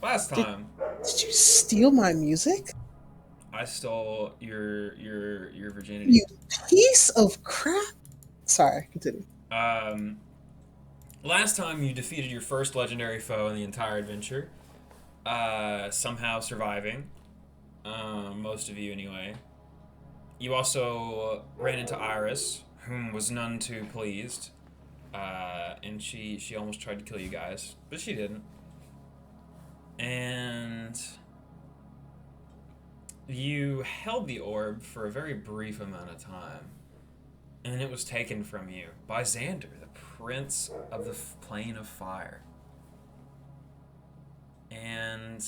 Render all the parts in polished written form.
Last Did, time, did you steal my music? I stole your virginity. You piece of crap. Sorry, continue. Um, Last time you defeated your first legendary foe in the entire adventure, somehow surviving. Most of you anyway. You also ran into Iris, whom was none too pleased, and she almost tried to kill you guys, but she didn't. And you held the orb for a very brief amount of time, and it was taken from you by Xander, the Prince of the Plane of Fire. And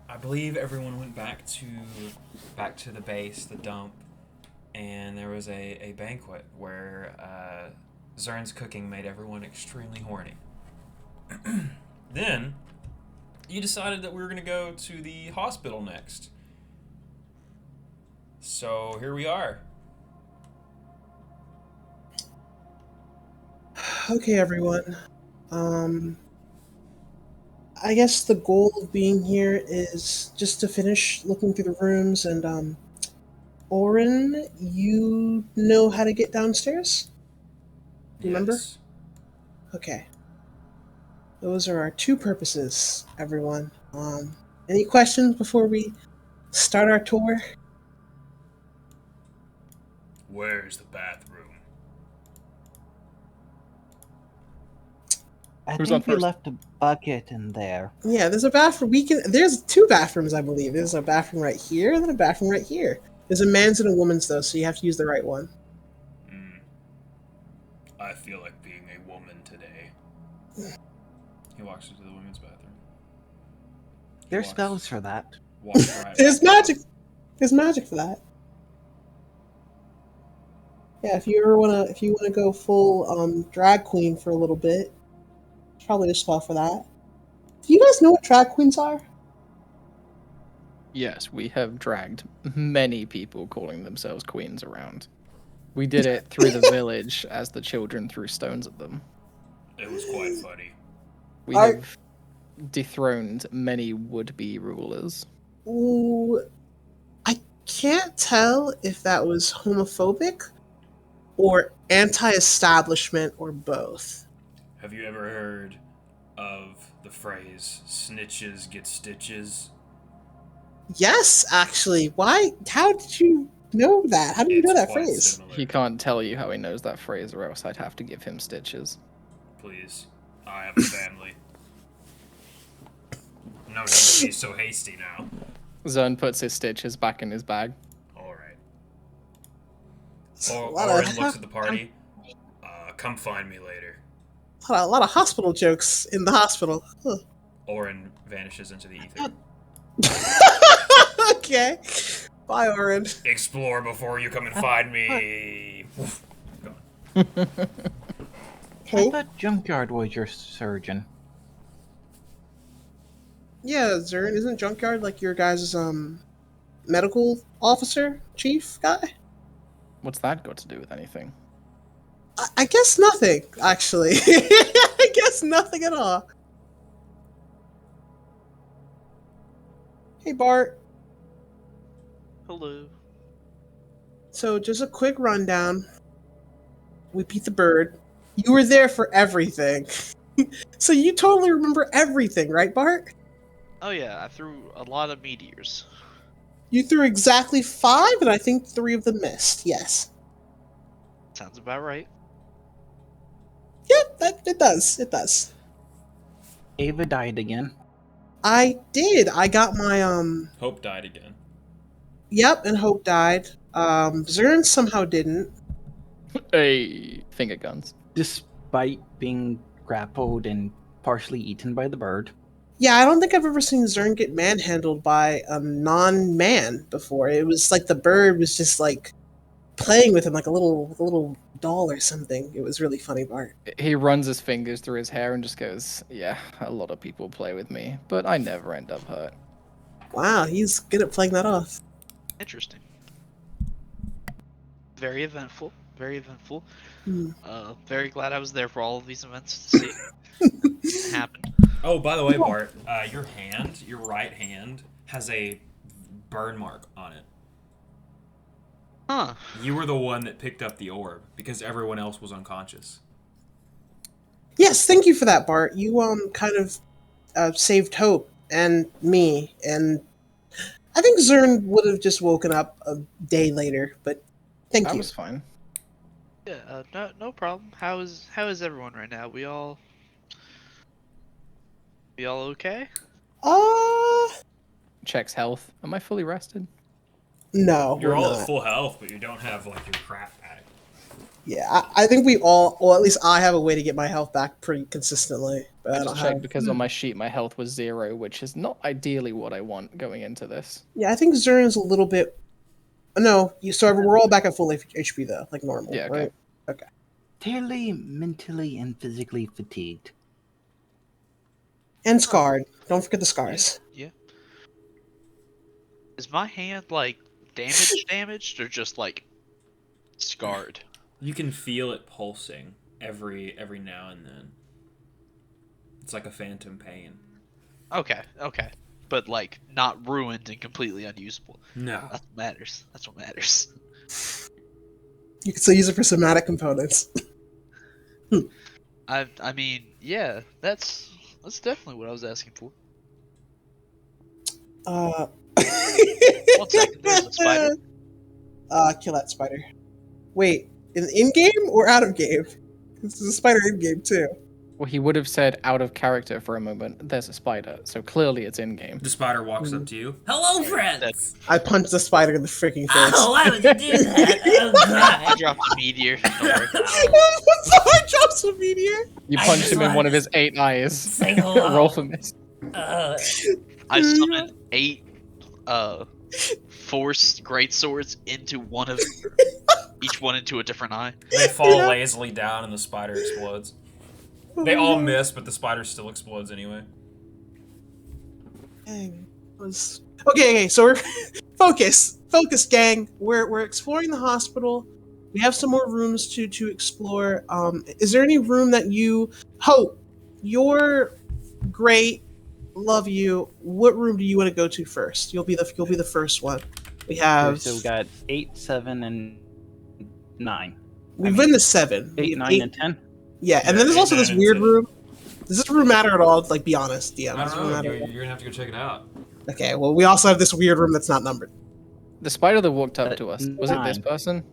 I believe everyone went back to the base, the dump, and there was a banquet where Zern's cooking made everyone extremely horny. Then you decided that we were going to go to the hospital next. So here we are. Okay, everyone. Um, I guess the goal of being here is just to finish looking through the rooms and Ulryn, you know how to get downstairs? Remember? Yes. Okay. Those are our two purposes, everyone. Any questions before we start our tour? Where's the bathroom? I Who's on think we first? left a bucket in there. Yeah, there's a bathroom. There's two bathrooms, I believe. There's a bathroom right here, and then a bathroom right here. There's a man's and a woman's though, so you have to use the right one. I feel like being a woman today. He walks into the women's bathroom. There's Walks- spells for that. Walks right There's back out. magic. There's magic for that. Yeah, if you wanna go full drag queen for a little bit, there's probably a spell for that. Do you guys know what drag queens are? Yes, we have dragged many people calling themselves queens around. We did it through the village as the children threw stones at them. It was quite funny. We Are- have dethroned many would-be rulers. Ooh, I can't tell if that was homophobic or anti-establishment or both. Have you ever heard of the phrase "snitches get stitches"? Yes, actually. Why? How did you know that? How do you know that quite phrase? similar. He can't tell you how he knows that phrase, or else I'd have to give him stitches. Please, I have a family. No need to be so hasty now. Zern puts his stitches back in his bag. All right. It's a Or lot Oren of, looks at the party. Come find me later. a lot of hospital jokes in the hospital. Huh. Oren vanishes into the ether. Okay. Bye, Oren. Explore before you come and find me. I Who? thought Junkyard was your surgeon. Yeah, Zern, isn't Junkyard like your guys' medical officer, chief guy? What's that got to do with anything? I guess nothing, actually. I guess nothing at all. Hey, Bart. Hello. So, just a quick rundown. We beat the bird. You were there for everything. So, you totally remember everything, right, Bart? Oh yeah, I threw a lot of meteors. You threw exactly 5, and I think 3 of them missed. Yes. Sounds about right. Yeah, it does. It does. Ava died again. I did. I got my, Hope died again. Yep, and Hope died. Zern somehow didn't. Hey, finger guns. Despite being grappled and partially eaten by the bird. Yeah, I don't think I've ever seen Zern get manhandled by a non-man before. It was like the bird was just like playing with him like a little doll or something. It was really funny, Bart. He runs his fingers through his hair and just goes, "Yeah, a lot of people play with me, but I never end up hurt." Wow, he's good at playing that off. Interesting. Very eventful. Very eventful. Hmm. Very glad I was there for all of these events to see it happen. Oh, by the way, Bart, your right hand, has a burn mark on it. Huh. You were the one that picked up the orb because everyone else was unconscious. Yes, thank you for that, Bart. You kind of saved Hope and me, and I think Zern would have just woken up a day later. But thank That you. was fine. Yeah. No problem. How is everyone right now? We all okay? Uh, Checks health. Am I fully rested? no, You're we're all at not. full health, but you don't have like your crap back. Yeah, I think we all, or at least I have a way to get my health back pretty consistently. But I I don't just checked have. because on my sheet my health was 0, which is not ideally what I want going into this. Yeah, I think Zern is a little bit. No, so we're all back at full HP though, like normal, Yeah, okay. right? Clearly mentally and physically fatigued. And scarred. Don't forget the scars. Yeah. Is my hand like damaged or just like scarred? You can feel it pulsing every now and then. It's like a phantom pain. Okay. But like not ruined and completely unusable. No. That's what matters. That's what matters. You can still use it for somatic components. I mean, yeah, that's definitely what I was asking for. Uh. 1 second, there's a spider. Kill that spider. Wait, in game or out of game? This is a spider in game too. Well, he would have said out of character for a moment, there's a spider, so clearly it's in game. The spider walks up to you. Hello, friends! I punched the spider in the freaking face. Oh, why would you do that? Oh, I God. dropped a meteor. Don't worry. I dropped some meteor. You I punched just him in wanted one of to his 8 eyes. say hello. Roll for miss. I summoned 8 force great swords into one of each one into a different eye. They fall lazily down and the spider explodes. They all miss, but the spider still explodes anyway. Dang, okay. So we're focus, gang. We're exploring the hospital. We have some more rooms to explore. Is there any room that you Hope? You're great. Love you. What room do you want to go to first? You'll be the first one. We have. So we got 8, 7, and 9. We've been to 7. 8, We have 9, and 10. Yeah, and then there's 8, also 9, this and weird 10. room. Does this room matter at all? Like, be honest, DM. I Does this don't room know. matter You're at all? gonna have to go check it out. Okay, well, we also have this weird room that's not numbered. The spider that walked up to us, was it this 9. person?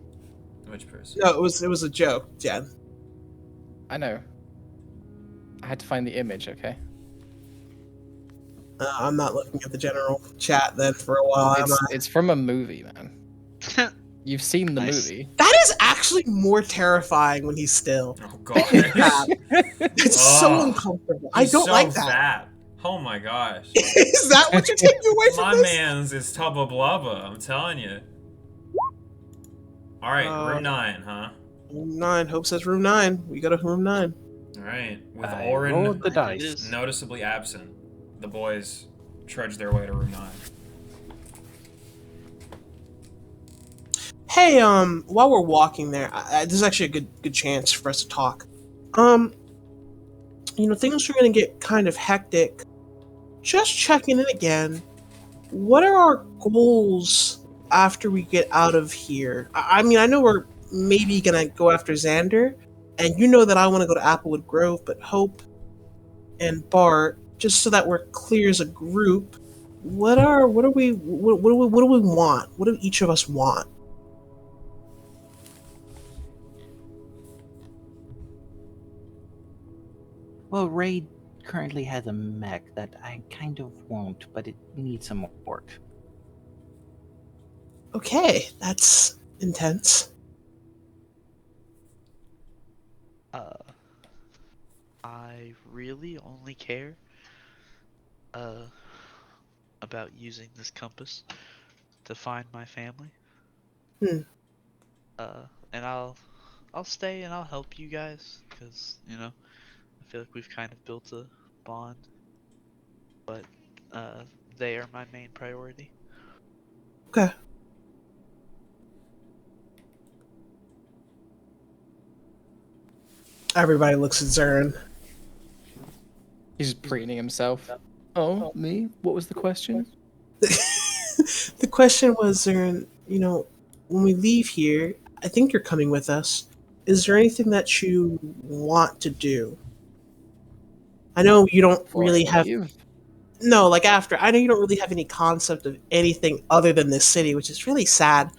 Which person? No, it was a joke, Jen. I know. I had to find the image, okay? I'm not looking at the general chat then for a while. am I? It's from a movie, man. You've seen the Nice. movie. That is actually more terrifying when he's still. Oh, God. Crap. It's so Oh, uncomfortable. I He's don't so like that. fat. Oh, my gosh. Is that what you're taking away from My this? man's is Tubba Blubba, I'm telling you. Alright, room 9, huh? Room 9. Hope says room 9. We go to room 9. Alright, with I Ulryn rolled the It dice. is. noticeably absent, the boys trudge their way to room 9. Hey, while we're walking there, this is actually a good chance for us to talk. Things are gonna get kind of hectic. Just checking in again. What are our goals after we get out of here? I mean, I know we're maybe gonna go after Xander, and you know that I want to go to Applewood Grove, but Hope and Bart, just so that we're clear as a group, what do we want? What do each of us want? Well, Ray currently has a mech that I kind of want, but it needs some more work. Okay, that's intense. I really only care about using this compass to find my family. Hmm. And I'll stay and I'll help you guys because I feel like we've kind of built a bond, but they are my main priority. Okay. Everybody looks at Zern. He's just preening himself. Oh, me? What was the question? The question was, when we leave here, I think you're coming with us. Is there anything that you want to do? I know you don't Before I really have. leave? No, like after. I know you don't really have any concept of anything other than this city, which is really sad.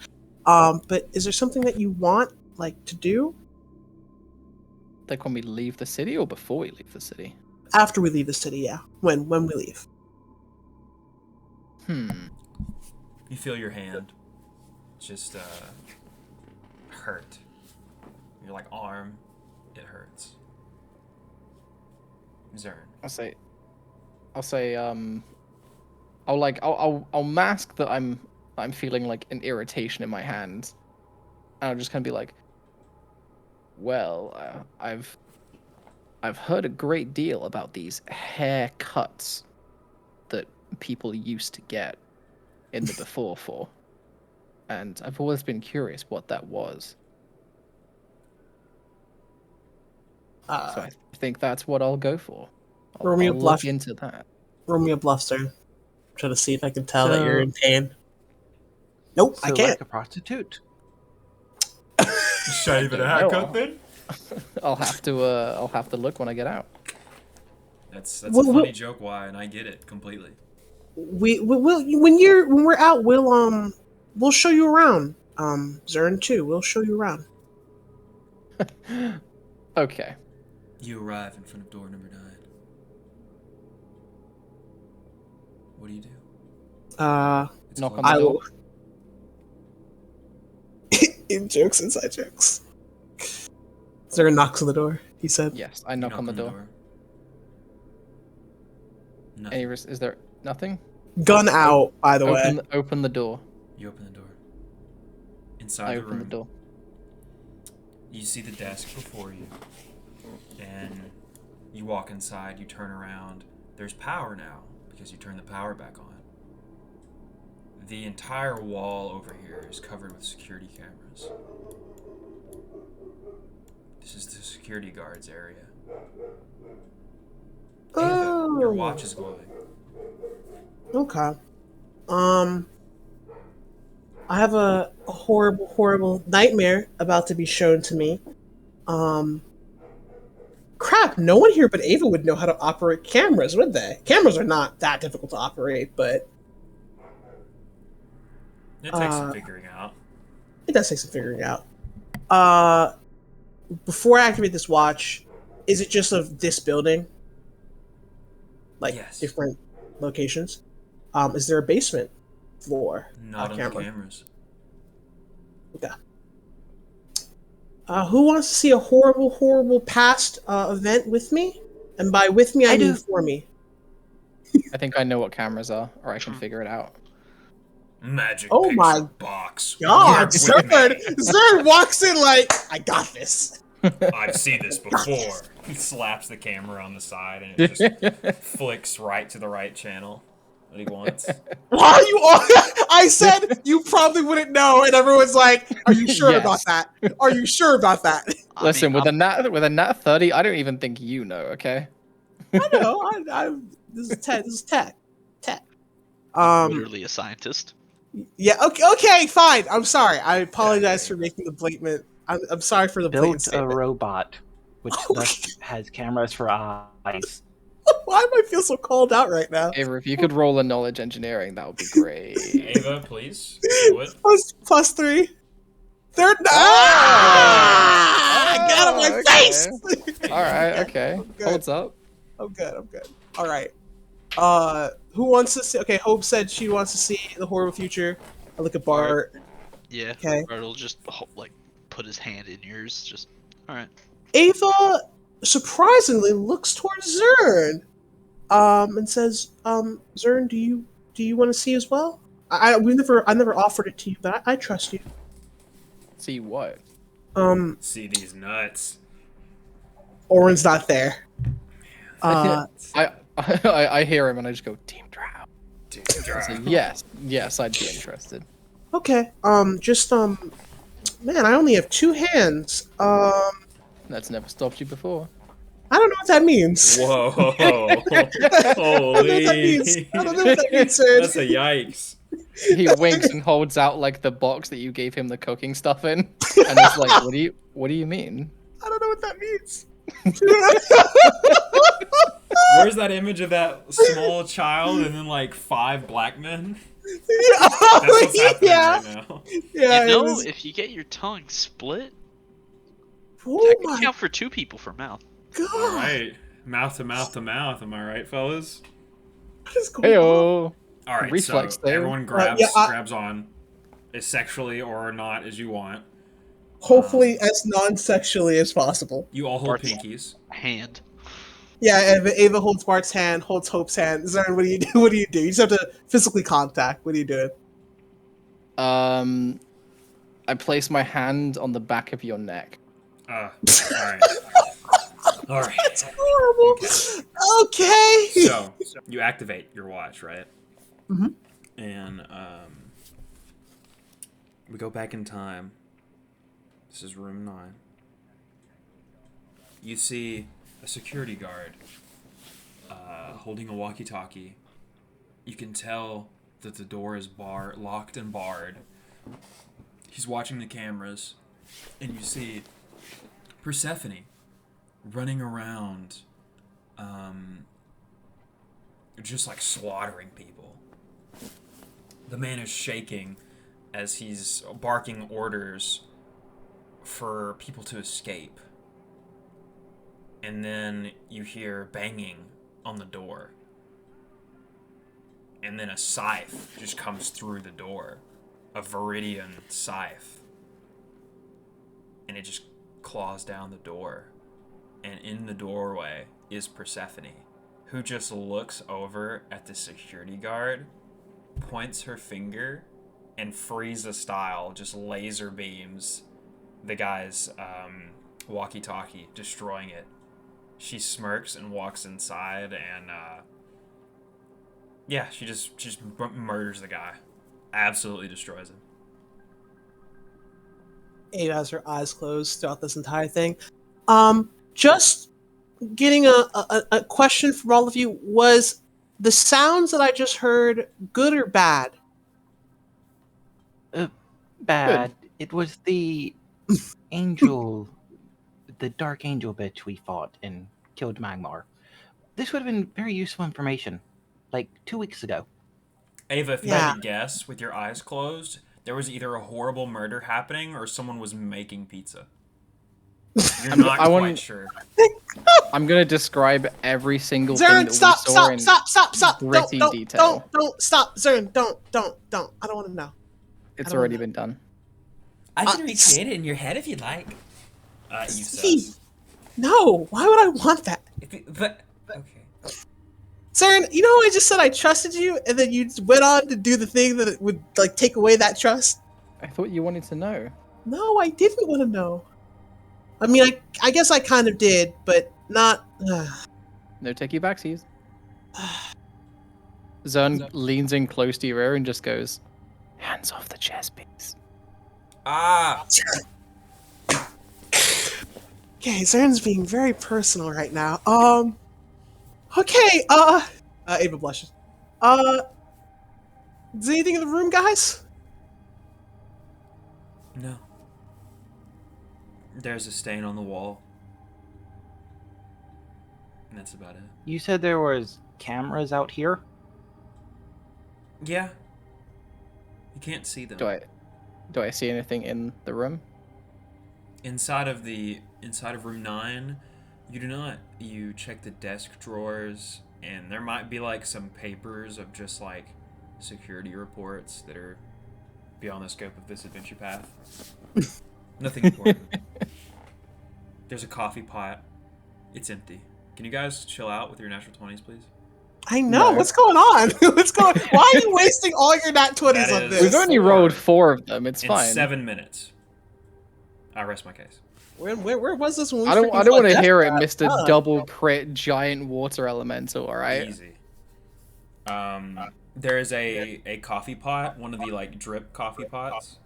But is there something that you want, like, to do Like when we leave the city or before we leave the city? after we leave the city? Yeah, when we leave. You feel your hand just hurt. Your like arm, it hurts. Zern. I'll mask that I'm feeling like an irritation in my hand, and I'm just gonna be like, well, I've heard a great deal about these haircuts that people used to get in the before for, and I've always been curious what that was. So I think that's what I'll go for. Roll me a I'll bluff. look into that. Roll me a bluff, sir. Try to see if I can tell that So- you're in pain. Nope, I So can't. like a prostitute. Shave it a haircut then? I'll have to look when I get out. That's Well, a funny well- joke, why, and I get it completely. We'll when we're out, we'll show you around. Zern too. We'll show you around. Okay. You arrive in front of door number 9. What do you do? It's Knock on closed. the door. In jokes, inside jokes. Zern knocks on the door. He said, Yes, I You knock on the door. Nothing. Is there nothing? "Gun out." By the way, Open the door. You open the door. Inside I the open room, the door. you see the desk before you, and you walk inside. You turn around. There's power now because you turned the power back on. The entire wall over here is covered with security cameras. This is the security guards area. Ava, your watch is glowing. Okay. I have a horrible, horrible nightmare about to be shown to me. Crap, no one here but Ava would know how to operate cameras, would they? Cameras are not that difficult to operate, but It takes some figuring out. it does take some figuring out. Before I activate this watch, is it just of this building? Like Yes. different locations? Is there a basement floor? Not on the camera? cameras. Okay. Who wants to see a horrible, horrible past event with me? And by with me, I I mean do. for me. I think I know what cameras are, or I can figure it out. Magic Oh picture my box. God, Work with Zerd! me. Zerd walks in like, I got this. I've seen this before. He slaps the camera on the side and it just flicks right to the right channel that he wants. Why are you all? I said you probably wouldn't know, and everyone's like, "Are you sure Yes. about that? Are you sure about that?" Listen, with I'm, a nat 30, I don't even think you know. Okay. I know. This is tech. This is tech. Tech. literally a scientist. Yeah. Okay. Fine. I'm sorry. I apologize for making the blatant. I'm sorry for the blatant Built a statement. robot, which thus has cameras for eyes. Why do I feel so called out right now? Ava, if you could roll a knowledge engineering, that would be great. Ava, please do it. Plus 3. Third. I got it in my okay. face. All right. Okay. Good. Holds up. I'm good. All right. Who wants to see? Okay, Hope said she wants to see the horrible future. I look at Bart. Yeah. Okay. Bart'll just like put his hand in yours. Just all right. Ava surprisingly looks towards Zern, and says, "Zern, do you want to see as well? I never offered it to you, but I trust you." See what? See these nuts. Oren's not there. I hear him and I just go, Team Drow. Dude, So yes, I'd be interested. Okay. Man, I only have 2 hands. That's never stopped you before. I don't know what that means. Whoa. I don't know what that means. Holy. I don't know what that means, sir. That's a yikes. He winks and holds out like the box that you gave him the cooking stuff in, and it's like, what do you mean? I don't know what that means. Where's that image of that small child and then like 5 black men? Yeah, That's what's happening yeah, right now. yeah. You it know, was- if you get your tongue split, oh that could my count for 2 people for mouth. god! All right, mouth to mouth to mouth. Am I right, fellas? What is going on? Heyo. All right, Reflex so there. everyone grabs yeah, grabs on, as sexually or not as you want. Hopefully, as non-sexually as possible. You all hold Bart's pinkies. hand. Yeah, Ava holds Bart's hand, holds Hope's hand. Zern, what do you do? What do you do? You just have to physically contact. What are you doing? I place my hand on the back of your neck. All right. All right. That's horrible. Okay. So you activate your watch, right? Mhm. And we go back in time. This is room 9. You see a security guard holding a walkie-talkie. You can tell that the door is locked and barred. He's watching the cameras, and you see Persephone running around, just like slaughtering people. The man is shaking as he's barking orders for people to escape. And then you hear banging on the door. And then a scythe just comes through the door. A Viridian scythe. And it just claws down the door. And in the doorway is Persephone, who just looks over at the security guard, points her finger, and Frieza style just laser beams the guy's walkie-talkie, destroying it. She smirks and walks inside, and yeah, she just murders the guy, absolutely destroys him. Ava has her eyes closed throughout this entire thing. Just getting a question from all of you. Was the sounds that I just heard good or bad? Bad. It was the angel, the dark angel bitch we fought and killed Magmar. This would have been very useful information, like 2 weeks ago. Ava, if you Yeah. had to guess with your eyes closed, there was either a horrible murder happening or someone was making pizza. You're not I quite want- sure. I'm gonna describe every single thing Zern, that stop, we saw stop, in stop. gritty Don't, detail. don't, stop. Zern, don't. I don't want to know. It's don't already know. been done. I can recreate it in your head if you'd like. You Steve, says. no, why would I want that? But okay. Zern, you know I just said I trusted you, and then you went on to do the thing that would, like, take away that trust? I thought you wanted to know. No, I didn't want to know. I mean, I guess I kind of did, but not... No takey backsies. Zern leans in close to your ear and just goes, "Hands off the chess piece." Ah. Okay, Zern's being very personal right now. Okay, Ava blushes. Is anything in the room, guys? No. There's a stain on the wall. And that's about it. You said there was cameras out here? Yeah. You can't see them. Do I see anything in the room? Inside of room 9, you do not. You check the desk drawers, and there might be like some papers of just like security reports that are beyond the scope of this adventure path. Nothing important. There's a coffee pot. It's empty. Can you guys chill out with your natural 20s, please? I know. No. What's going on? Why are you wasting all your nat 20s That on is- this? We've only rolled 4 of them. It's In fine. 7 minutes. I rest my case. Where was this when we I don't freaking want to fought hear it, Death Mr. Trap? Double Crit Giant Water Elemental, alright? Easy. There is a coffee pot, one of the like drip coffee pots.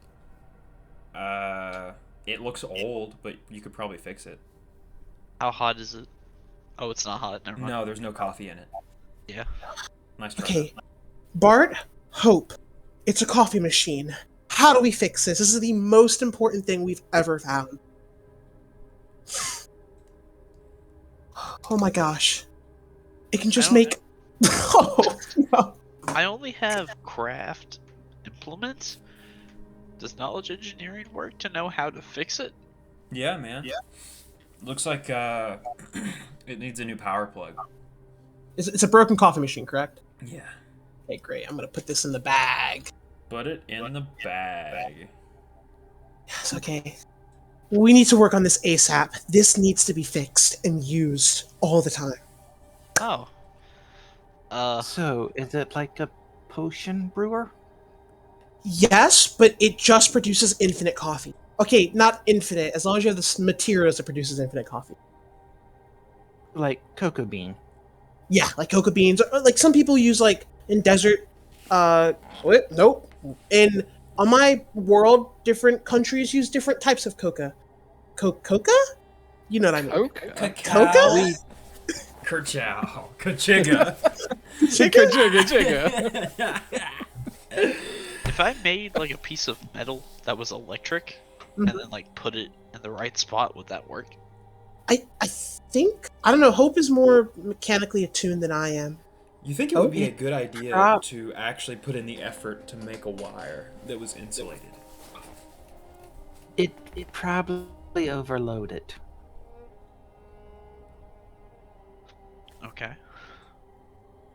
It looks old, but you could probably fix it. How hot is it? Oh, it's not hot. Never mind. No, there's no coffee in it. Yeah. Nice try. Okay, Bart, Hope, it's a coffee machine. How do we fix this? This is the most important thing we've ever found. Oh my gosh. It can just don't- make... Oh, no. I only have craft implements. Does knowledge engineering work to know how to fix it? Yeah, man. Yeah. Looks like it needs a new power plug. It's a broken coffee machine, correct? Yeah. Okay, great. I'm gonna put this in the bag. Put it in the bag. Yes, okay. We need to work on this ASAP. This needs to be fixed and used all the time. Oh. So, is it like a potion brewer? Yes, but it just produces infinite coffee. Okay, not infinite, as long as you have the materials that produces infinite coffee. Like cocoa bean? Yeah, like cocoa beans. Or, like some people use like in desert. What? Nope. On my world, different countries use different types of coca. Coca? You know what I mean? Coca. Coca? Kerchow. Kachiga. Chigga. If I made like a piece of metal that was electric and then like put it in the right spot, would that work? I think I don't know. Hope is more mechanically attuned than I am. You think it would be a good idea to actually put in the effort to make a wire that was insulated? It probably overloaded. Okay.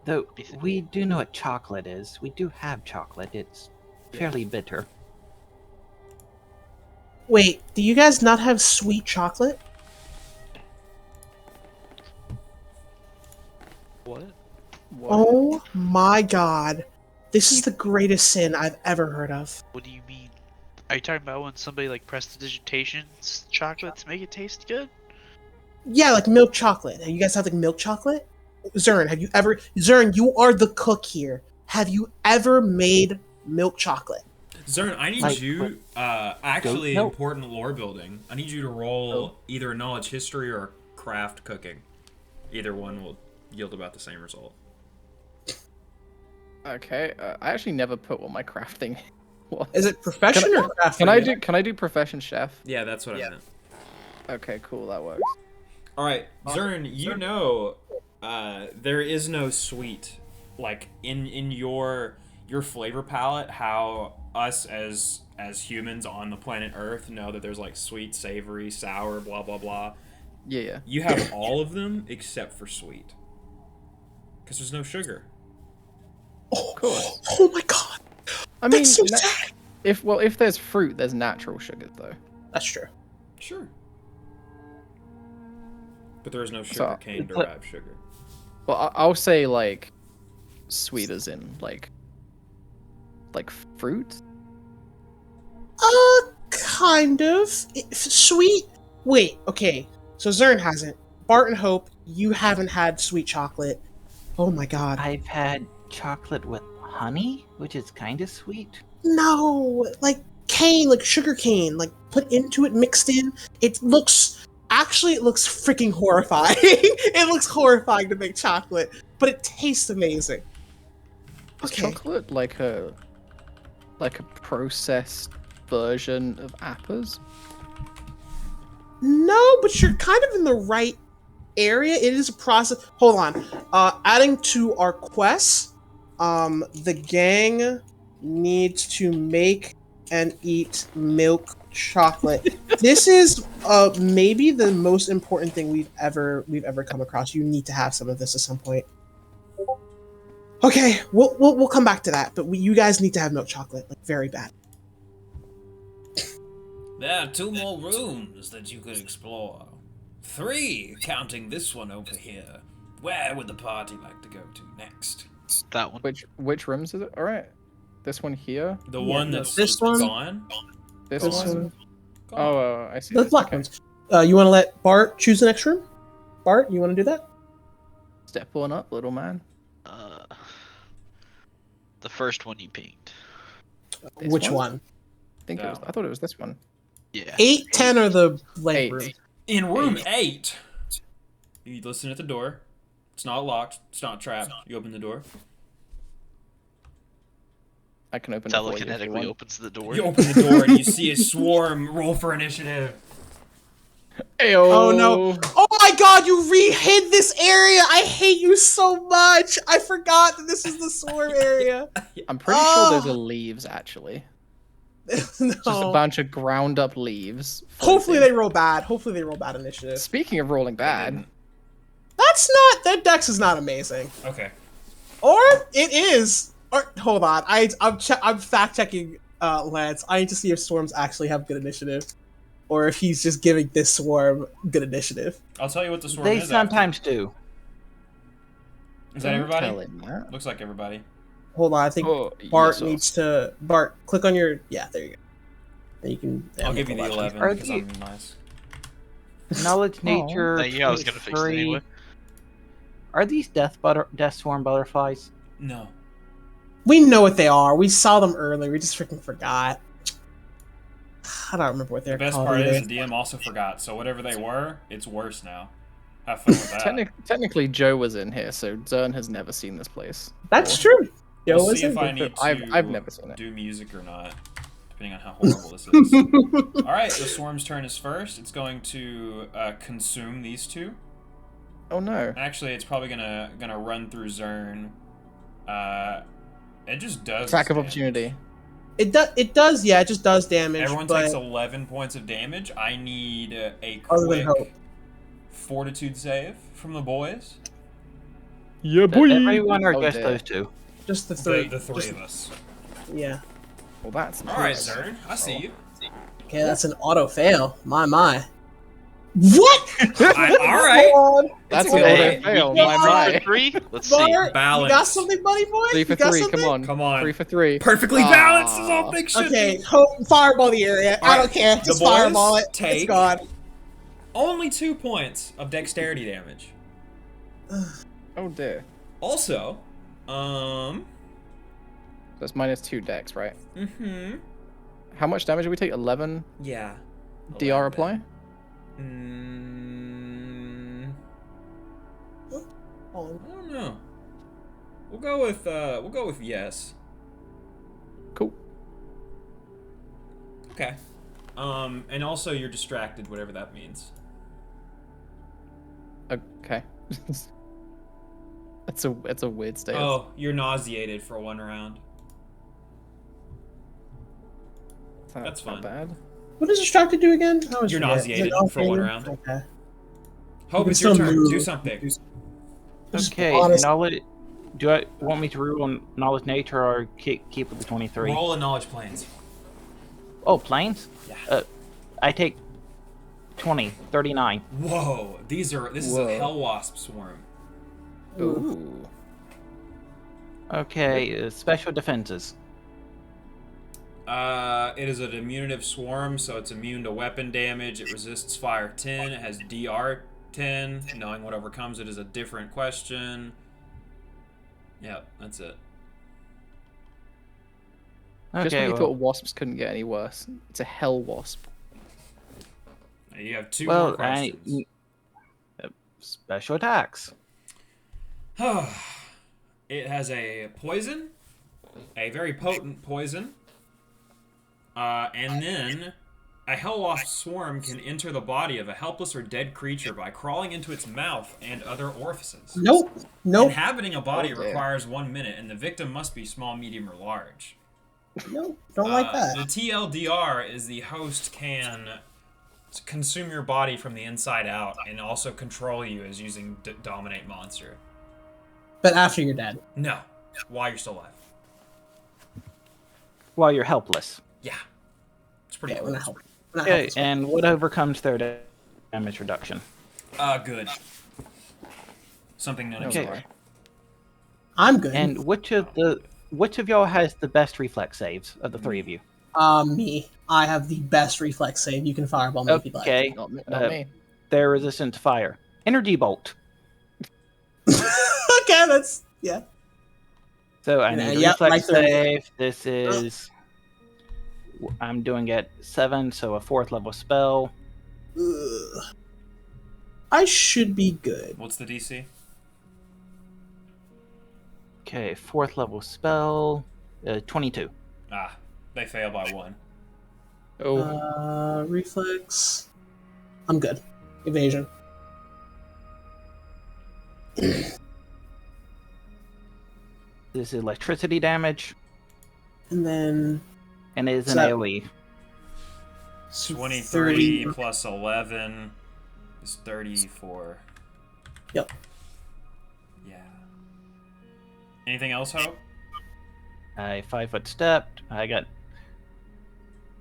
Though we do know what chocolate is. We do have chocolate. It's fairly bitter. Wait, do you guys not have sweet chocolate? What? Oh my god. This is the greatest sin I've ever heard of. What do you mean? Are you talking about when somebody like prestidigitation chocolate to make it taste good? Yeah, like milk chocolate. You guys have like milk chocolate? Zern, Zern, you are the cook here. Have you ever made milk chocolate? Zern, I need Like, you, actually goat milk? important lore building. I need you to roll either a knowledge history or craft cooking. Either one will yield about the same result. Okay, I actually never put what my crafting was. Is it profession or craft? Can I do profession chef? Yeah, that's what I meant. Okay, cool, that works. All right, Zern, you know, there is no sweet, like in your flavor palette. How us as humans on the planet Earth know that there's like sweet, savory, sour, blah blah blah. Yeah. You have all of them except for sweet, because there's no sugar. Cool. Oh my god. I mean, That's so sad. if there's fruit, there's natural sugar though. That's true. Sure. But there is no So, sugar cane derived sugar. Well, I'll say like sweet as in like fruit. Kind of. Sweet. Wait, okay. So Zern hasn't. Bart and Hope, you haven't had sweet chocolate. Oh my god. I've had chocolate with honey, which is kind of sweet. No, like cane, like sugar cane, like put into it, mixed in. It looks freaking horrifying. It looks horrifying to make chocolate, but it tastes amazing. Is Okay. chocolate like a processed version of apples? No, but you're kind of in the right area. It is a process. Hold on. Adding to our quests, the gang needs to make and eat milk chocolate. This is maybe the most important thing we've ever come across. You need to have some of this at some point. Okay, we'll come back to that, but you guys need to have milk chocolate, like very bad. There are 2 more rooms that you could explore. 3, counting this one over here. Where would the party like to go to next? That one. Which rooms is it? All right, this one here. The one that's this one? gone? This This one. one. Gone. Oh, I see. The black Okay. ones. You want to let Bart choose the next room? Bart, you want to do that? Step on up, little man. The first one you pinged. This Which one? I thought it was this one. Yeah. 8, 10, or the leg Eight. room? In room 8. You listen at the door. It's not locked. It's not trapped. You open the door. I can open it for you if you Telekinetically want. opens the door. You open the door and you see a swarm. Roll for initiative. Ayo. Oh no! Oh my God! You re-hid this area. I hate you so much. I forgot that this is the swarm area. I'm pretty sure those are leaves, actually. No. Just a bunch of ground up leaves. Hopefully floating. they roll bad. Hopefully they roll bad initiative. Speaking of rolling bad, That's not. That dex is not amazing. Okay. Or it is. Or hold on. I'm fact checking Lance. I need to see if swarms actually have good initiative, or if he's just giving this swarm good initiative. I'll tell you what the swarm They is. sometimes do. Is that Don't everybody? tell him that. Looks like everybody. Hold on. I think Oh, Bart yes, sir. needs to. Bart, click on your. Yeah, there you go. And you can. I'll give you the 11 Are because the- I'm nice. Knowledge nature. Thank you, I was gonna fix it 23. anyway. Are these death swarm butterflies? No. We know what they are. We saw them earlier. We just freaking forgot. I don't remember what they're The best called part either. is the DM also forgot. So whatever they were, it's worse now. Have fun with that. Technically, Joe was in here, so Zern has never seen this place. That's true. Yo, We'll is see if it? I need to I've never seen it. do music or not, depending on how horrible this is. All right, the swarm's turn is first. It's going to consume these two. Oh no. Actually, it's probably gonna run through Zern. It just does. Attack of damage. opportunity. It does. Yeah, it just does damage. Everyone but takes 11 points of damage. I need a other than quick hope. fortitude save from the boys. Yeah, Everyone or Oh, just dear. those two? Just the three. The three Just- of us. Yeah. Well, that's All right, nice. Zern. I see you. Okay, that's an auto fail. My. What? All right. Hold on. That's a an good auto day. fail. Yeah, My, Three my. for three? Let's see. Bart, you Balance. got something, buddy boy? 3 You for got 3. something? Come on. Come on. 3 for 3. Perfectly balanced is all Aw. big shit. Okay, fireball the area. All I right, don't care. the Just boys fireball it. take- It's gone. Only 2 points of dexterity damage. Oh dear. Also, That's -2 dex, right? mm-hmm. How much damage did we take? 11 Yeah. DR apply? Oh, I don't know. We'll go with yes. Cool. Okay. And also you're distracted, whatever that means. Okay. It's a weird state. Oh, you're nauseated for 1 round. that's fine. Not bad. what does distracted do again? I always You're forget. nauseated Is it for 1 nauseated? round. Okay. Hope can it's your still turn. move. Do something. Just Okay, honest- knowledge. Do I want me to rule on knowledge nature or keep with the 23? Roll a knowledge planes. Oh, planes? Yeah. I take 20, 39. Whoa, this is Whoa. a hell wasp swarm. Ooh. Okay, special defenses. It is a diminutive swarm, so it's immune to weapon damage. It resists fire 10. It has DR 10. Knowing what overcomes it is a different question. Yep, that's it. Just Okay, when you well, thought wasps couldn't get any worse, it's a hell wasp. You have 2 well, more questions. special attacks. It has a poison, a very potent poison, and then a hell-wasp swarm can enter the body of a helpless or dead creature by crawling into its mouth and other orifices. Nope. Nope. Inhabiting a body Oh, dear. requires 1 minute, and the victim must be small, medium, or large. Nope. Don't like that. The TLDR is the host can consume your body from the inside out and also control you as using Dominate Monster. But after you're dead. No, while you're still alive. While you're helpless. Yeah, it's pretty Yeah, cool. we're not helping. We're not Okay, helping. and what overcomes their damage reduction? Good. Something none of Okay. us are. I'm good. And which of y'all has the best reflex saves of the 3 of you? Me. I have the best reflex save. You can fireball me if you'd like. Okay, Not me. they're resistant to fire. Energy bolt. Okay, that's yeah. So I Yeah, need a yep, reflex right there. save. This is. I'm doing it 7, so a 4th level spell. Ugh. I should be good. What's the DC? Okay, 4th level spell, 22. Ah, they fail by 1. Oh, Reflex. I'm good. Evasion. This is electricity damage, And then and it is an So- AoE. 23 30. plus 11 is 34. Yep. Yeah. Anything else, Hope? A 5-foot step. I got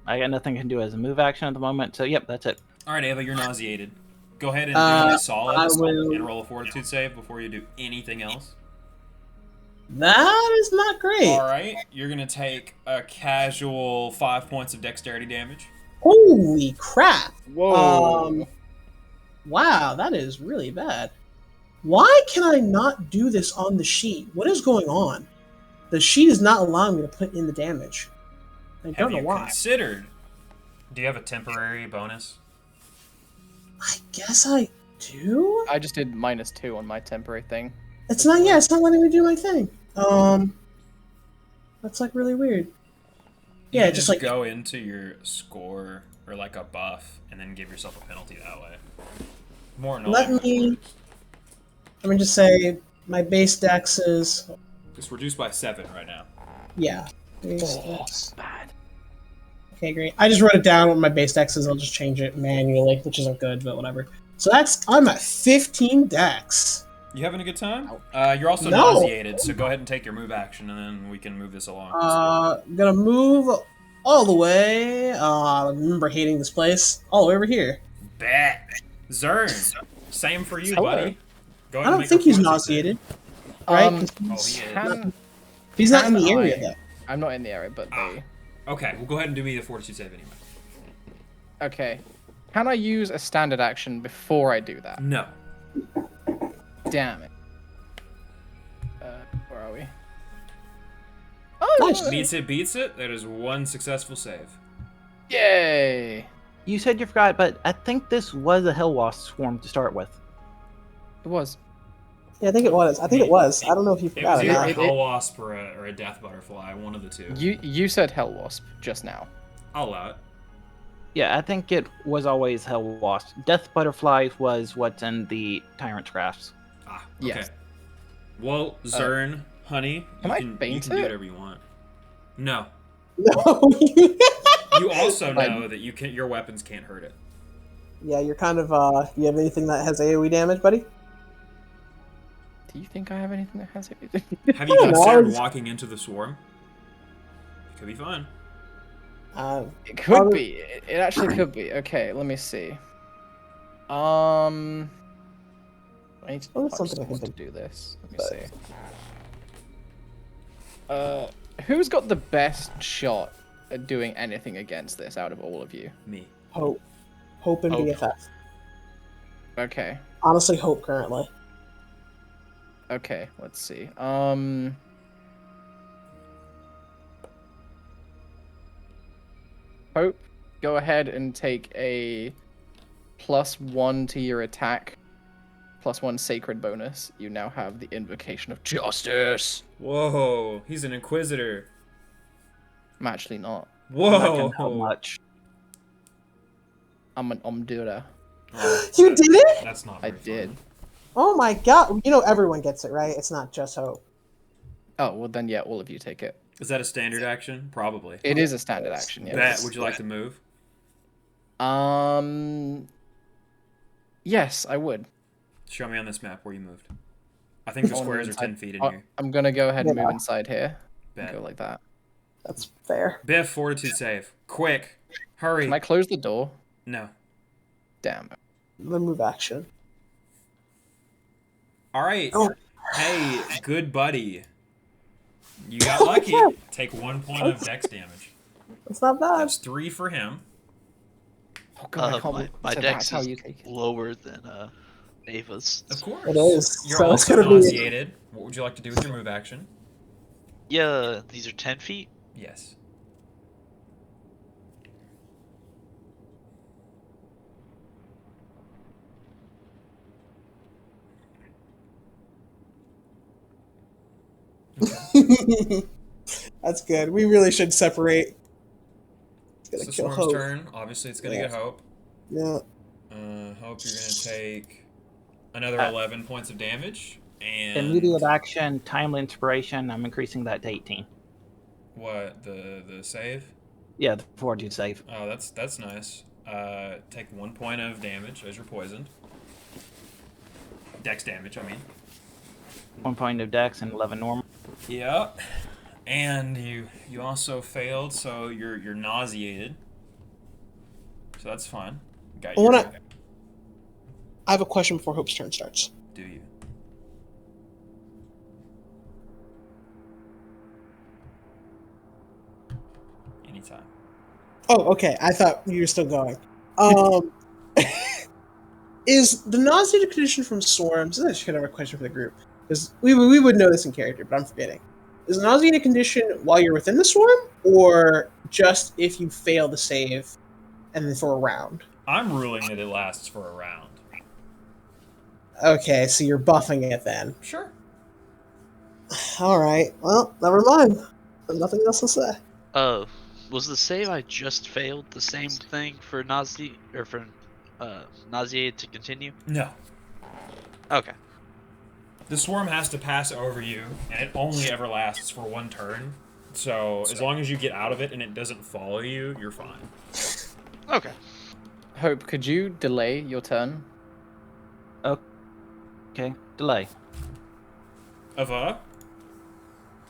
nothing I can do as a move action at the moment. So yep, that's it. All right, Ava, you're nauseated. Go ahead and do me a solid I will- and roll a fortitude save before you do anything else. That is not great. All right, you're gonna take a casual 5 points of dexterity damage. Holy crap. whoa. Wow, that is really bad. Why can I not do this on the sheet? What is going on? The sheet is not allowing me to put in the damage. I Have don't know you why. considered? Do you have a temporary bonus? I guess I do? I just did -2 on my temporary thing. It's not, yeah, it's not letting me do my thing. That's like really weird. You Yeah, can just like go into your score or like a buff and then give yourself a penalty that way. More let annoying. me just say my base dex is It's reduced by 7 right now. yeah. Base dex. Bad. Okay, great. I just wrote it down what my base dex is. I'll just change it manually, which isn't good, but whatever. So I'm at 15 dex. You having a good time? You're also No. nauseated, so go ahead and take your move action, and then we can move this along. Gonna move all the way. I remember hating this place. All the way over here. Bet. Zern. Same for you, Hello. buddy. Go ahead I and don't make think a he's fortitude nauseated, right? 'Cause Oh, he's, he is. Can, he's not in can the area I- though. I'm not in the area, but Ah. they. save. Okay, well, go ahead and do me the fortitude save anyway. Okay. Can I use a standard action before I do that? No. Damn it. Where are we? Oh, Nice. Beats it. That is one successful save. Yay! You said you forgot, but I think this was a Hellwasp swarm to start with. It was. Yeah, I think it was. I think it was. I don't know if you It forgot was or either not. a it- hell wasp or a death butterfly, one of the two. You said Hellwasp just now. I'll allow it. Yeah, I think it was always Hellwasp. Death Butterfly was what's in the Tyrant's Crafts. Ah, okay. Yes. Well, Zern, honey, can you I can, you faint can do it? whatever you want. No. No. You also Fine. know that your weapons can't hurt it. Yeah, you're kind of you have anything that has AoE damage, buddy? Do you think I have anything that has it? Have you No, I considered was- walking into the swarm? It could be fun. It could Other- be. It actually could be. Okay, let me see. I need to Oh, that's touch something I can someone to do this. Let me but- see. Who's got the best shot at doing anything against this out of all of you? Me. Hope and Hope. BFF. Okay. Honestly, Hope currently. Okay, let's see. Hope, go ahead and take a +1 to your attack, +1 sacred bonus. You now have the Invocation of Justice. Whoa, he's an inquisitor. I'm actually not. That can help Whoa. much. I'm an Omdura. Oh, You did it? That's not I very did. fun. Oh my god! You know everyone gets it, right? It's not just Hope. Oh, well then, yeah, all of you take it. Is that a standard action? Probably. It is a standard action, Bet, yes. would you like to move? Yes, I would. Show me on this map where you moved. I think the On squares are inside- 10 feet in Oh, here. I'm gonna go ahead and Yeah. move inside here. And Bet. go like that. That's fair. Biff, fortitude save. Quick. Hurry. Can I close the door? No. Damn. The move action. All right. Oh. Hey, good buddy. You got lucky. Take 1 point of dex damage. It's not bad. That's 3 for him. Oh god, I can't my believe my so dex that's how is you take it. lower than Ava's. Of course. It is. You're So it's also gonna be- nauseated. What would you like to do with your move action? Yeah, these are 10 feet. Yes. That's good. We really should separate. It's gonna It's the kill Swarm's Hope. turn. Obviously, it's gonna Yeah. get Hope. Yeah. Hope, you're gonna take another Uh, 11 points of damage. And Immediate action, timely inspiration. I'm increasing that to 18. what, the save? Yeah, the fortitude save. Oh, that's nice. Take 1 point of damage as you're poisoned. Dex damage, I mean. 1 point of dex and 11 normal. Yep. And you also failed, so you're nauseated. So that's fine. Got I wanna- your- I have a question before Hope's turn starts. Do you? Anytime. Oh, okay. I thought you were still going. Is the nauseated condition from swarms? This is actually kind of a question for the group because we would know this in character, but I'm forgetting. Is the nauseated condition while you're within the swarm, or just if you fail the save, and then for a round? I'm ruling that it lasts for a round. Okay, so you're buffing it then. Sure. All right. Well, never mind. Nothing else to say. Was the save I just failed the same thing for nauseated to continue? No. Okay. The swarm has to pass over you, and it only ever lasts for 1 turn. So as long as you get out of it and it doesn't follow you, you're fine. Okay. Hope, could you delay your turn? Okay, delay. Ava,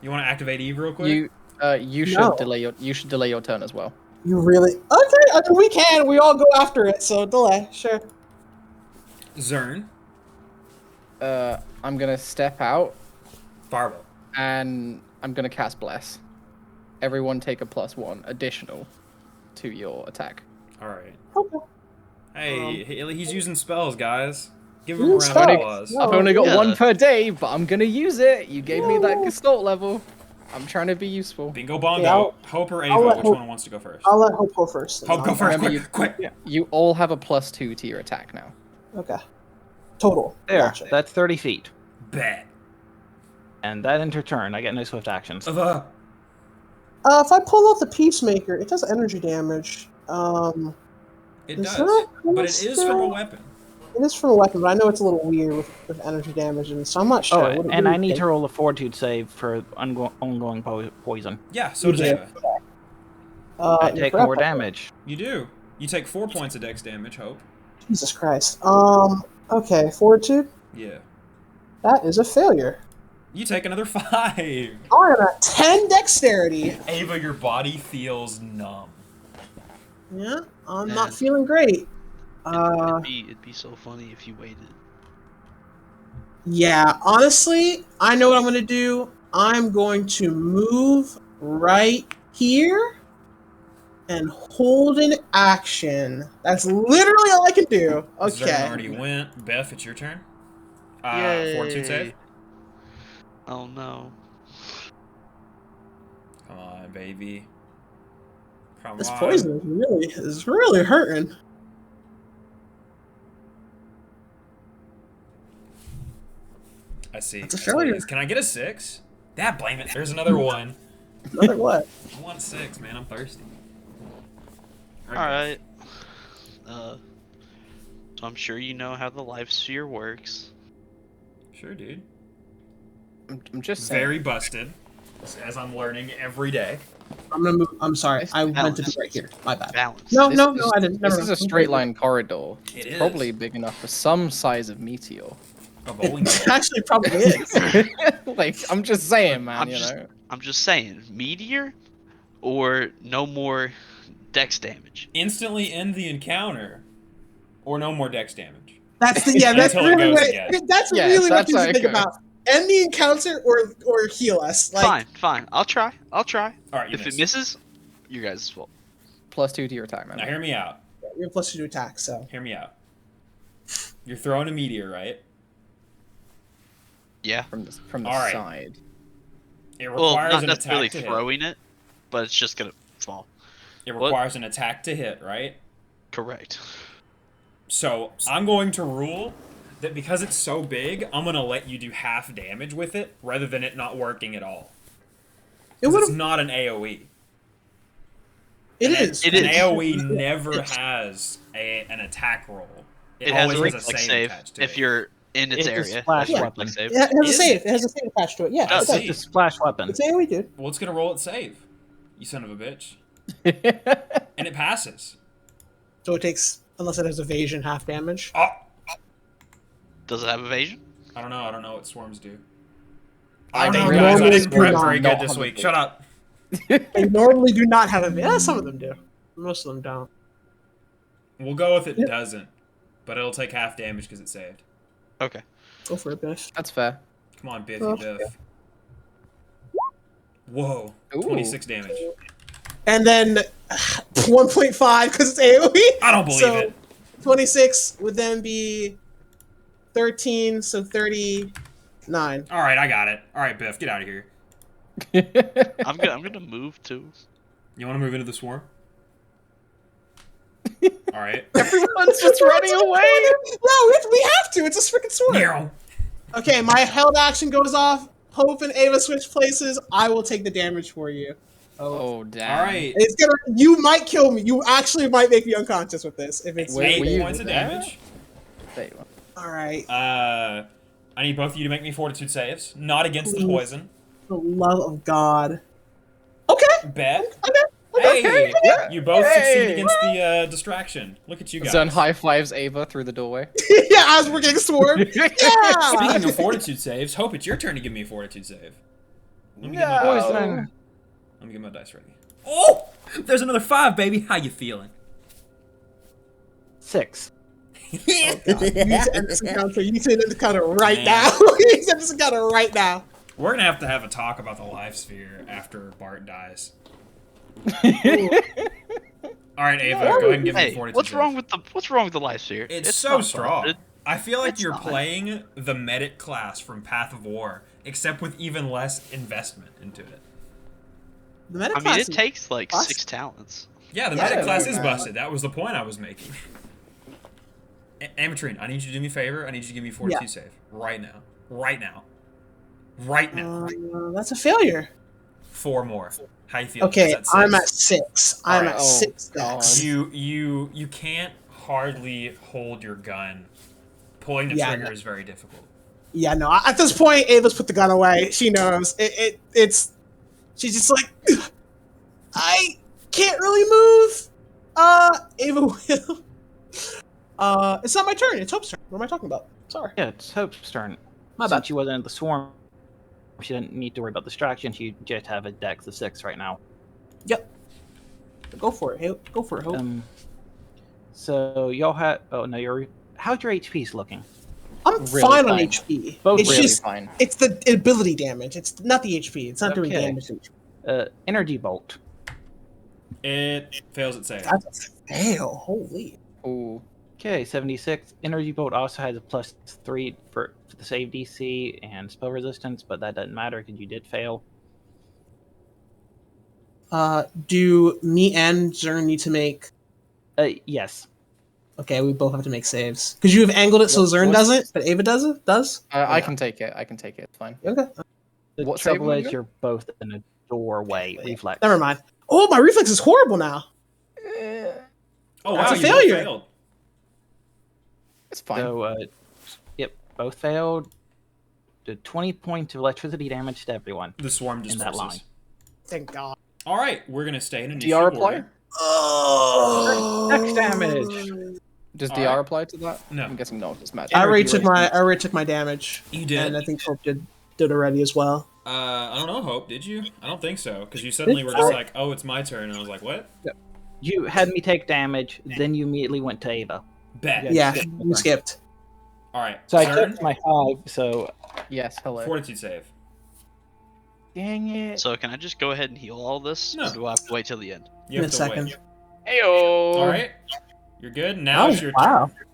you want to activate Eve real quick? You should No. delay your turn as well. You really? Okay, I mean, we can. We all go after it, so delay. Sure. Zern, I'm gonna step out Fireball. and I'm gonna cast Bless. Everyone take a +1 additional to your attack. All right. Okay. Hey, he's using spells, guys. Give him a Using round of spells. applause. No. I've only got yeah. 1 per day, but I'm gonna use it. You gave me that Yeah. Gestalt level. I'm trying to be useful. Bingo bongo. Yeah, Hope or I'll Ava, let which Hope- one wants to go first? I'll let Hope go first. Hope, go first. Remember, Quick. You all have a +2 to your attack now. Okay. Total. There, Gotcha. that's 30 feet. Bet. And that ends her turn. I get no swift actions. Ava. If I pull out the Peacemaker, it does energy damage. It Is does, that but it is from a still- weapon. It is from a weapon, but I know it's a little weird with energy damage, and so I'm not sure. Oh, What do and you I need think? to roll a fortitude save for ongoing poison. Yeah, so You does do. Ava. I you're take correct. more damage. You do. You take 4 points of dex damage, Hope. Jesus Christ. Okay, Fortitude. Yeah. That is a failure. You take another 5. I am at 10 dexterity. Ava, your body feels numb. Yeah, I'm Man. not feeling great. It'd be so funny if you waited. Yeah, honestly, I know what I'm going to do. I'm going to move right here and hold an action. That's literally all I can do. Zern Okay. already went. Beth, it's your turn. Fortitude save. Yay. Oh no. Come on, baby. Come This on. poison is really hurting. I see. That's a That's what it failure. is. Can I get a 6? Dad, blame it. There's another one. Another what? I want 6, man. I'm thirsty. Alright. So I'm sure you know how the life sphere works. Sure, dude. I'm just saying. Very busted, as I'm learning every day. I'm gonna move. I'm sorry. It's I meant to be balanced. right here. My bad. Balance. No, This no, is- I didn't. This Never is a mind. straight line corridor. It It's is. probably big enough for some size of meteor. A bowling It actually probably is. Like, I'm just saying, man, I'm you just- know. I'm just saying, meteor or no more dex damage. Instantly end the encounter, or no more dex damage. That's the That's Until it really goes what. again. That's Yes, really what that's you how should it think goes. about. End the encounter or heal us. Like, Fine. I'll try. All right, you If missed. it misses, your guys' fault. +2 to your attack, man. Now hear me out. you're plus 2 to attack. So Hear me out. You're throwing a meteor, right? Yeah. From the All right. side. It Well, requires not an necessarily attack to hit. throwing it, but it's just gonna fall. It What? requires an attack to hit, right? Correct. So I'm going to rule that because it's so big, I'm gonna let you do half damage with it rather than it not working at all. It 'Cause would it's have. not an AOE. It An- is. It An is. AOE never has an attack roll. It has a always reflex save attached to if it. you're in its It's a area. splash That's a weapon. reflex save. It has a Is save. it? It has a save attached to it. Yeah, I it It's does. see. a splash weapon. It's AOE, dude. Well, it's gonna roll its save. You son of a bitch. And it passes. So it takes, unless it has evasion, half damage. Oh! Does it have evasion? I don't know. I don't know what swarms do. I don't Dang, know. guys, I Normally didn't do prep not very good have this a week. base. Shut up. They normally do not have evasion. Yeah, some of them do. Most of them don't. We'll go with it Yep. doesn't. But it'll take half damage because it's saved. Okay. Go for it, Biff. That's fair. Come on, Biff, Oh. you Biff. Whoa. Ooh. 26 damage. And then 1.5 because it's AOE. I don't believe So it. 26 would then be 13, so 39. Alright, I got it. Alright, Biff, get out of here. I'm gonna move too. You want to move into the swarm? Alright. Everyone's just running away. No, we have to. It's a freaking sword. Meow. Okay, my held action goes off. Hope and Ava switch places. I will take the damage for you. Oh damn. Alright. It's gonna. You might kill me. You actually might make me unconscious with this if it's. Wait, were 8 you points of there? damage. There you are. All right. I need both of you to make me fortitude saves. Not against the poison. For the love of God. Okay. Bet. Okay. Hey! Yeah. You both Hey! succeed against the distraction. Look at you guys. Zen high fives Ava through the doorway. Yeah, as we're getting swarmed. Yeah. Speaking of fortitude saves, Hope, it's your turn to give me a fortitude save. Let me get my dice ready. Poison. Let me get my dice ready. Oh! There's another 5, baby. How you feeling? 6. You need to end this encounter. You need to end this encounter right Man. now. You need to end this encounter right now. We're gonna have a talk about the life sphere after Bart dies. Alright, Ava, go ahead and give me a Hey, fortitude what's save. wrong with the life sphere? It's so not strong. busted. I feel like It's you're not. playing the medic class from Path of War, except with even less investment into it. The meta I mean, class it is takes like busted. 6 talents. Yeah, the Yeah, medic class yeah. is busted. That was the point I was making. Amatrine, I need you to do me a favor. I need you to give me a fortitude save. Right now. Right now. Right now. That's a failure. 4 more. How you feeling? Okay, Is that I'm 6? at 6. I'm Alright. at Oh, 6 God. decks. You can't hardly hold your gun. Pulling the Yeah, I trigger know. is very difficult. Yeah, no. At this point, Ava's put the gun away. She knows. It's. She's just like, I can't really move. Ava will. It's not my turn. It's Hope's turn. What am I talking about? Sorry. Yeah, it's Hope's turn. My Since bad. she wasn't in the swarm, she didn't need to worry about distraction. She just have a dex of 6 right now. Yep. Go for it. Hope. Go for it, Hope. So y'all had. Oh no, how's your HP's looking? I'm really fine on fine. HP. Both it's really just fine. it's the ability damage. It's not the HP. It's not doing Okay. damage to HP. Energy bolt. It fails at save. That's a fail. Holy. Ooh. Okay, 76. Energy bolt also has a +3 for the save DC and spell resistance, but that doesn't matter because you did fail. Do me and Zern need to make? Yes. Okay, we both have to make saves because you have angled it so What- Zern what's- doesn't, but Ava does it. Does? I Yeah. can take it. I can take it. It's fine. Okay. The What save trouble am I is doing? you're both in a doorway. Reflex. Never mind. Oh, my reflex is horrible now. Oh That's wow, a you both failure. failed. It's fine. So, yep, both failed. Did 20 points of electricity damage to everyone The swarm in that line. disperses. Thank God. All right, we're gonna stay in DR initiative apply? order. Oh. Dex damage. Does All DR right. apply to that? No. I'm guessing no. It's magic. I already Energy took my resistance. I already took my damage, You did. and I think Hope did already as well. I don't know, Hope. Did you? I don't think so, because you suddenly were just like, "Oh, it's my turn," and I was like, "What?" You had me take damage, then you immediately went to Ava. Bet. Yeah. Yeah, skip you my skipped. All right. So I Turn. took my 5, so Yes. Hello. Fortitude save. dang it. So can I just go ahead and heal all this? No. Or do I have to wait till the end? You In have a to second. wait. Heyo. All right. You're good. Now Oh, it's your wow. turn.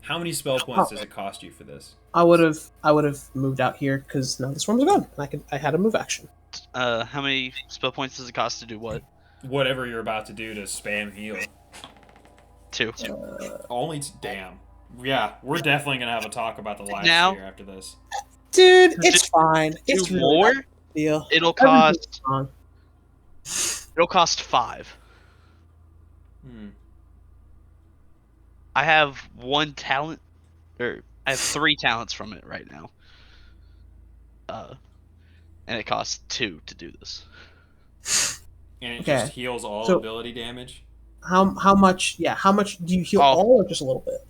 How many spell points does it cost you for this? I would have moved out here because none of the swarms are gone. I had a move action. How many spell points does it cost to do what? Whatever you're about to do to spam heal. 2. Damn. Yeah, we're definitely gonna have a talk about the life Now- sphere after this. Dude, it's fine. It's 2 really more? not a big deal. It'll Everything's cost. fine. It'll cost 5. Hmm. I have 1 talent, or I have 3 talents from it right now. And it costs 2 to do this. And it Okay. just heals all So- ability damage. How much? Yeah, how much do you heal Oh. all, or just a little bit?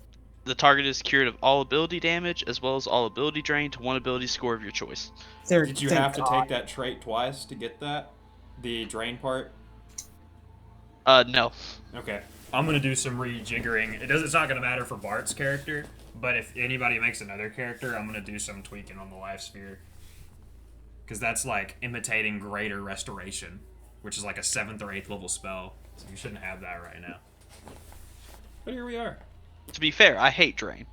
The target is cured of all ability damage, as well as all ability drain to 1 ability score of your choice. Did you thank have to God. take that trait twice to get that? The drain part? No. Okay. I'm gonna do some rejiggering. It's not gonna matter for Bart's character, but if anybody makes another character, I'm gonna do some tweaking on the life sphere. Because that's like imitating greater restoration, which is like a 7th or 8th level spell. So you shouldn't have that right now. But here we are. To be fair, I hate drain.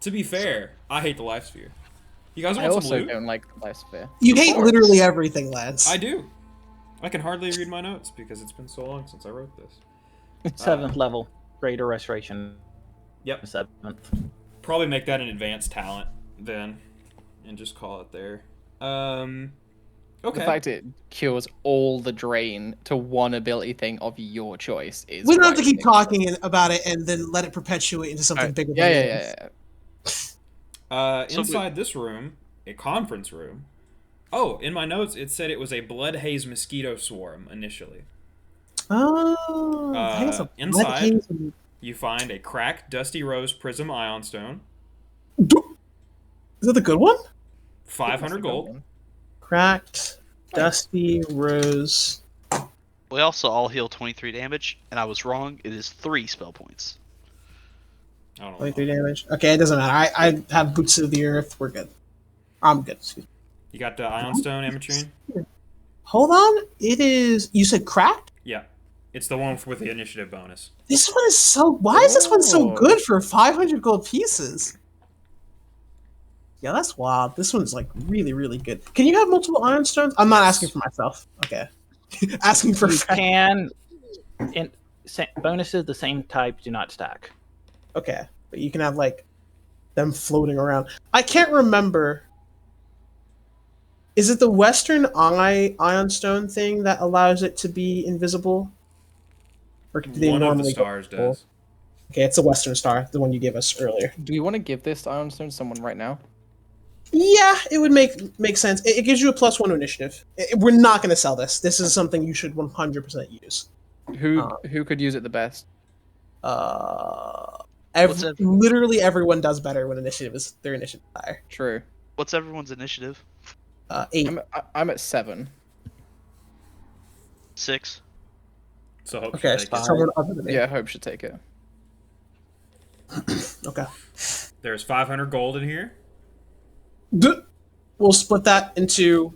To be fair, I hate the life sphere. You guys I want some also loot? don't like the life sphere. You Of hate course. literally everything, lads. I do. I can hardly read my notes because it's been so long since I wrote this. 7th level, greater restoration. Yep. 7th. Probably make that an advanced talent then, and just call it there. Okay. The fact it cures all the drain to 1 ability thing of your choice is. We don't have quite to keep ridiculous. talking about it and then let it perpetuate into something Alright, bigger. Yeah, than yeah, it is. yeah, yeah. So Inside this room, a conference room. Oh, in my notes it said it was a blood haze mosquito swarm initially. Oh, I think it's a Inside- blood haze and- You find a cracked dusty rose prism ion stone, Is that the good one? 500 gold. Cracked, dusty rose. We also all heal 23 damage, and I was wrong. It is 3 spell points. I don't know. 23 damage. Okay, it doesn't matter. I have boots of the earth. We're good. I'm good. Excuse me. You got the ion stone, Ametrine? Hold on. It is. You said cracked? Yeah. It's the one with the initiative bonus. This one is so. Why is this one so Oh. good for 500 gold pieces? Yeah, that's wild. This one's like really, really good. Can you have multiple iron stones? I'm not asking for myself. Okay. Asking for You friends. can. Bonuses the same type do not stack. Okay, but you can have like them floating around. I can't remember. Is it the Western Ion Stone thing that allows it to be invisible? Or do they One of the normally go stars invisible? does. Okay, it's the Western Star, the one you gave us earlier. Do you want to give this to Ironstone to someone right now? Yeah, it would make sense. It gives you a +1 to initiative. We're not going to sell this. This is something you should 100% use. Who could use it the best? Literally everyone does better when initiative is their initiative higher. True. What's everyone's initiative? 8. I'm at 7. 6. So hope Okay, you take so it. someone other than me. Yeah, Hope should take it. Okay. There's 500 gold in here. We'll split that into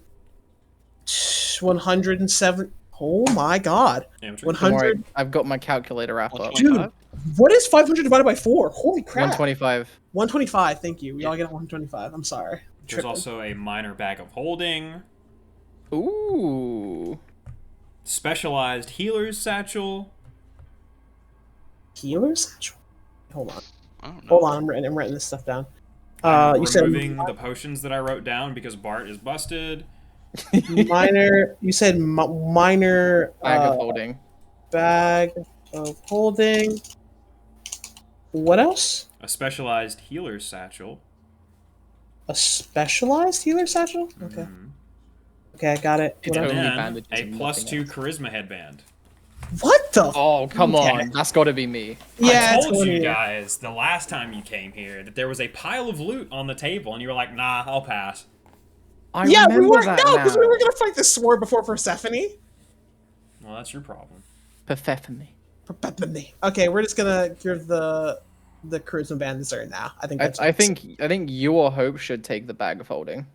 107. Oh my god. Ametrine. 100. Don't worry, I've got my calculator app up. 125? What is 500 divided by 4? Holy crap. 125. 125, thank you. We all get 125. I'm sorry. There's Tripping. also a minor bag of holding, Ooh. specialized healer's satchel. Healer satchel? Hold on. I don't know. Hold on, I'm writing this stuff down. I'm You said removing the potions that I wrote down because Bart is busted. minor. You said minor Bag of holding. bag of holding. What else? A specialized healer's satchel. A specialized healer satchel? Okay. Mhm. Okay, I got it. It's What, And only then bandages a and +2 nothing charisma headband. what the? Oh, come Okay. on. That's got to be me. Yeah, I it's told one you of guys the last time you came here that there was a pile of loot on the table, and you were like, "Nah, I'll pass." I Yeah, we remember were that because we now. were gonna fight the sword before Persephone. Well, that's your problem. Persephone. Okay, we're just gonna give the charisma band dessert now. I think that's. I think you or Hope should take the bag of holding.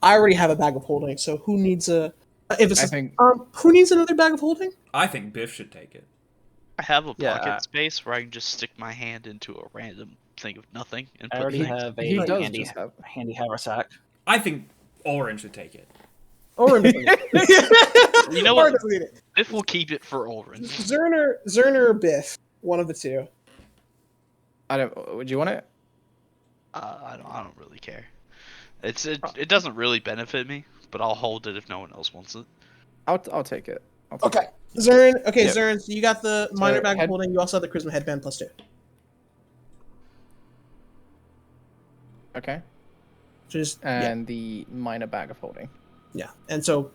I already have a bag of holding, so who needs a? If it's I think who needs another bag of holding? I think Biff should take it. I have a Yeah. pocket space where I can just stick my hand into a random thing of nothing and I put already things. have he a does handy, just have. handy haversack. I think Ulryn should take it. Or You know what? Or doesn't need it. Biff will keep it for Ulryn. Zerner or Biff, one of the two. I don't. Would you want it? I don't really care. It doesn't really benefit me, but I'll hold it if no one else wants it. I'll take it. I'll take Okay. it. Zern, okay, Yep. Zern, so you got the minor bag of head- holding, you also have the charisma headband +2. Okay. Just And the minor bag of holding. yeah. And so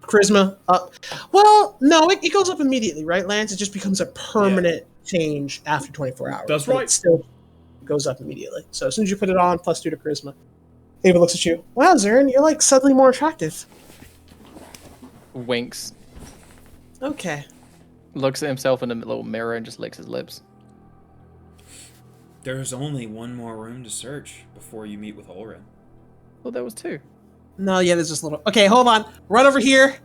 charisma up. Well, no, it goes up immediately, right, Lance? It just becomes a permanent change after 24 hours. That's but right. It still goes up immediately. So as soon as you put it on, +2 to charisma. Ava looks at you. Wow, Zern, you're like suddenly more attractive. Winks. Okay. Looks at himself in a little mirror and just licks his lips. There's only one more room to search before you meet with Ulryn. Well, there was 2. No, yeah, there's just little. Okay, hold on. Run over here.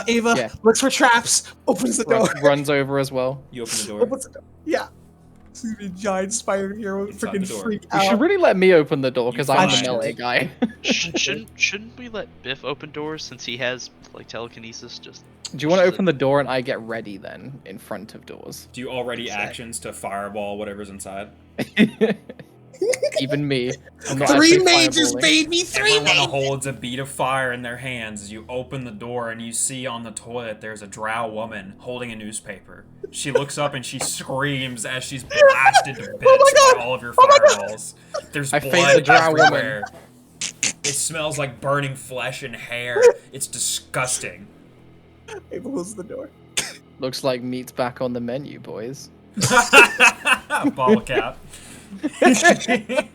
Ava Yeah. looks for traps. Opens the door. Runs over as well. You open the door. Opens the door. Yeah. It's gonna be a giant spider here. Will Inside freaking the door. freak You should out. really let me open the door because I'm the find- melee guy. Shouldn't we let Biff open doors since he has like telekinesis? Just Do you want to open the door and I get ready then in front of doors? Do you already actions to fireball whatever's inside? Even me. I'm not 3 actually mages, fireballing. baby. 3 Everyone mages. holds a bead of fire in their hands as you open the door and you see on the toilet there's a drow woman holding a newspaper. She looks up and she screams as she's blasted to bits God! by all of your Oh my God! fireballs. There's I face blood the drow woman. everywhere. It smells like burning flesh and hair. It's disgusting. Ava closes the door. Looks like meat's back on the menu, boys. Bottle cap. Okay,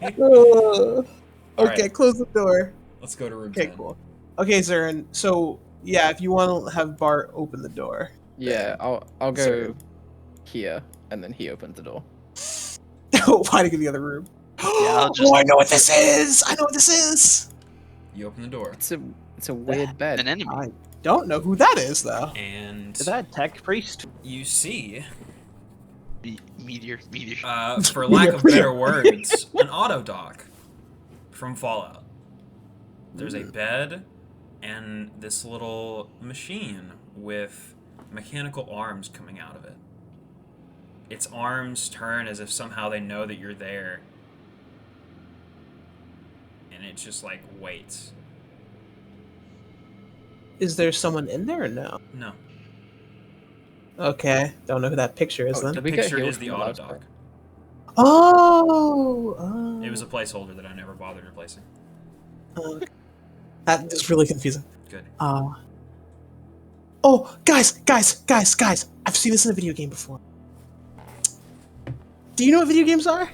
Alright. close the door. Let's go to room Okay, 10. cool. Okay, Zern. So yeah, if you want to have Bart open the door. Yeah, I'll go Sorry. here and then he opens the door. Why to get the other room? I'll just- Oh, I know what this is. I know what this is. You open the door. It's a weird bed. an enemy. I don't know who that is though. And Is that tech priest? you see, Meteor. for lack of better words, an auto dock from Fallout. There's a bed and this little machine with mechanical arms coming out of it. Its arms turn as if somehow they know that you're there. And it just like waits. Is there someone in there or no? No. Okay, don't know who that picture is Oh, then. The Did we get picture healed is the from the auto last dock. part? Oh, It was a placeholder that I never bothered replacing. that is really confusing. Good. Oh, guys! I've seen this in a video game before. Do you know what video games are?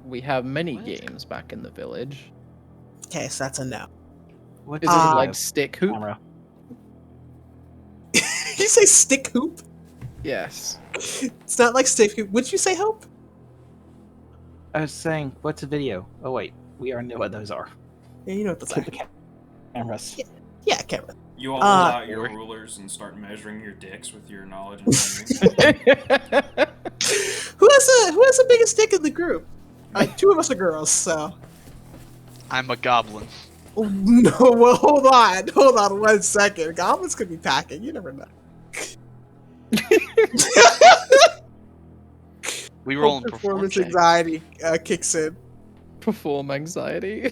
We have many What? games back in the village. Okay, so that's a no. What Is is it Uh, like stick hoop? camera? You say stick hoop? Yes. It's not like stick hoop. Would you say hope? I was saying, what's a video? Oh wait, we already know what those are. Yeah, you know what those Look are. at the cameras. Yeah, camera. You all pull out your Or- rulers and start measuring your dicks with your knowledge and engineering. Who has the biggest dick in the group? Two of us are girls, so. I'm a goblin. Oh, no, well, hold on 1 second. Goblins could be packing. You never know. We roll in performance performance anxiety kicks in. Perform anxiety.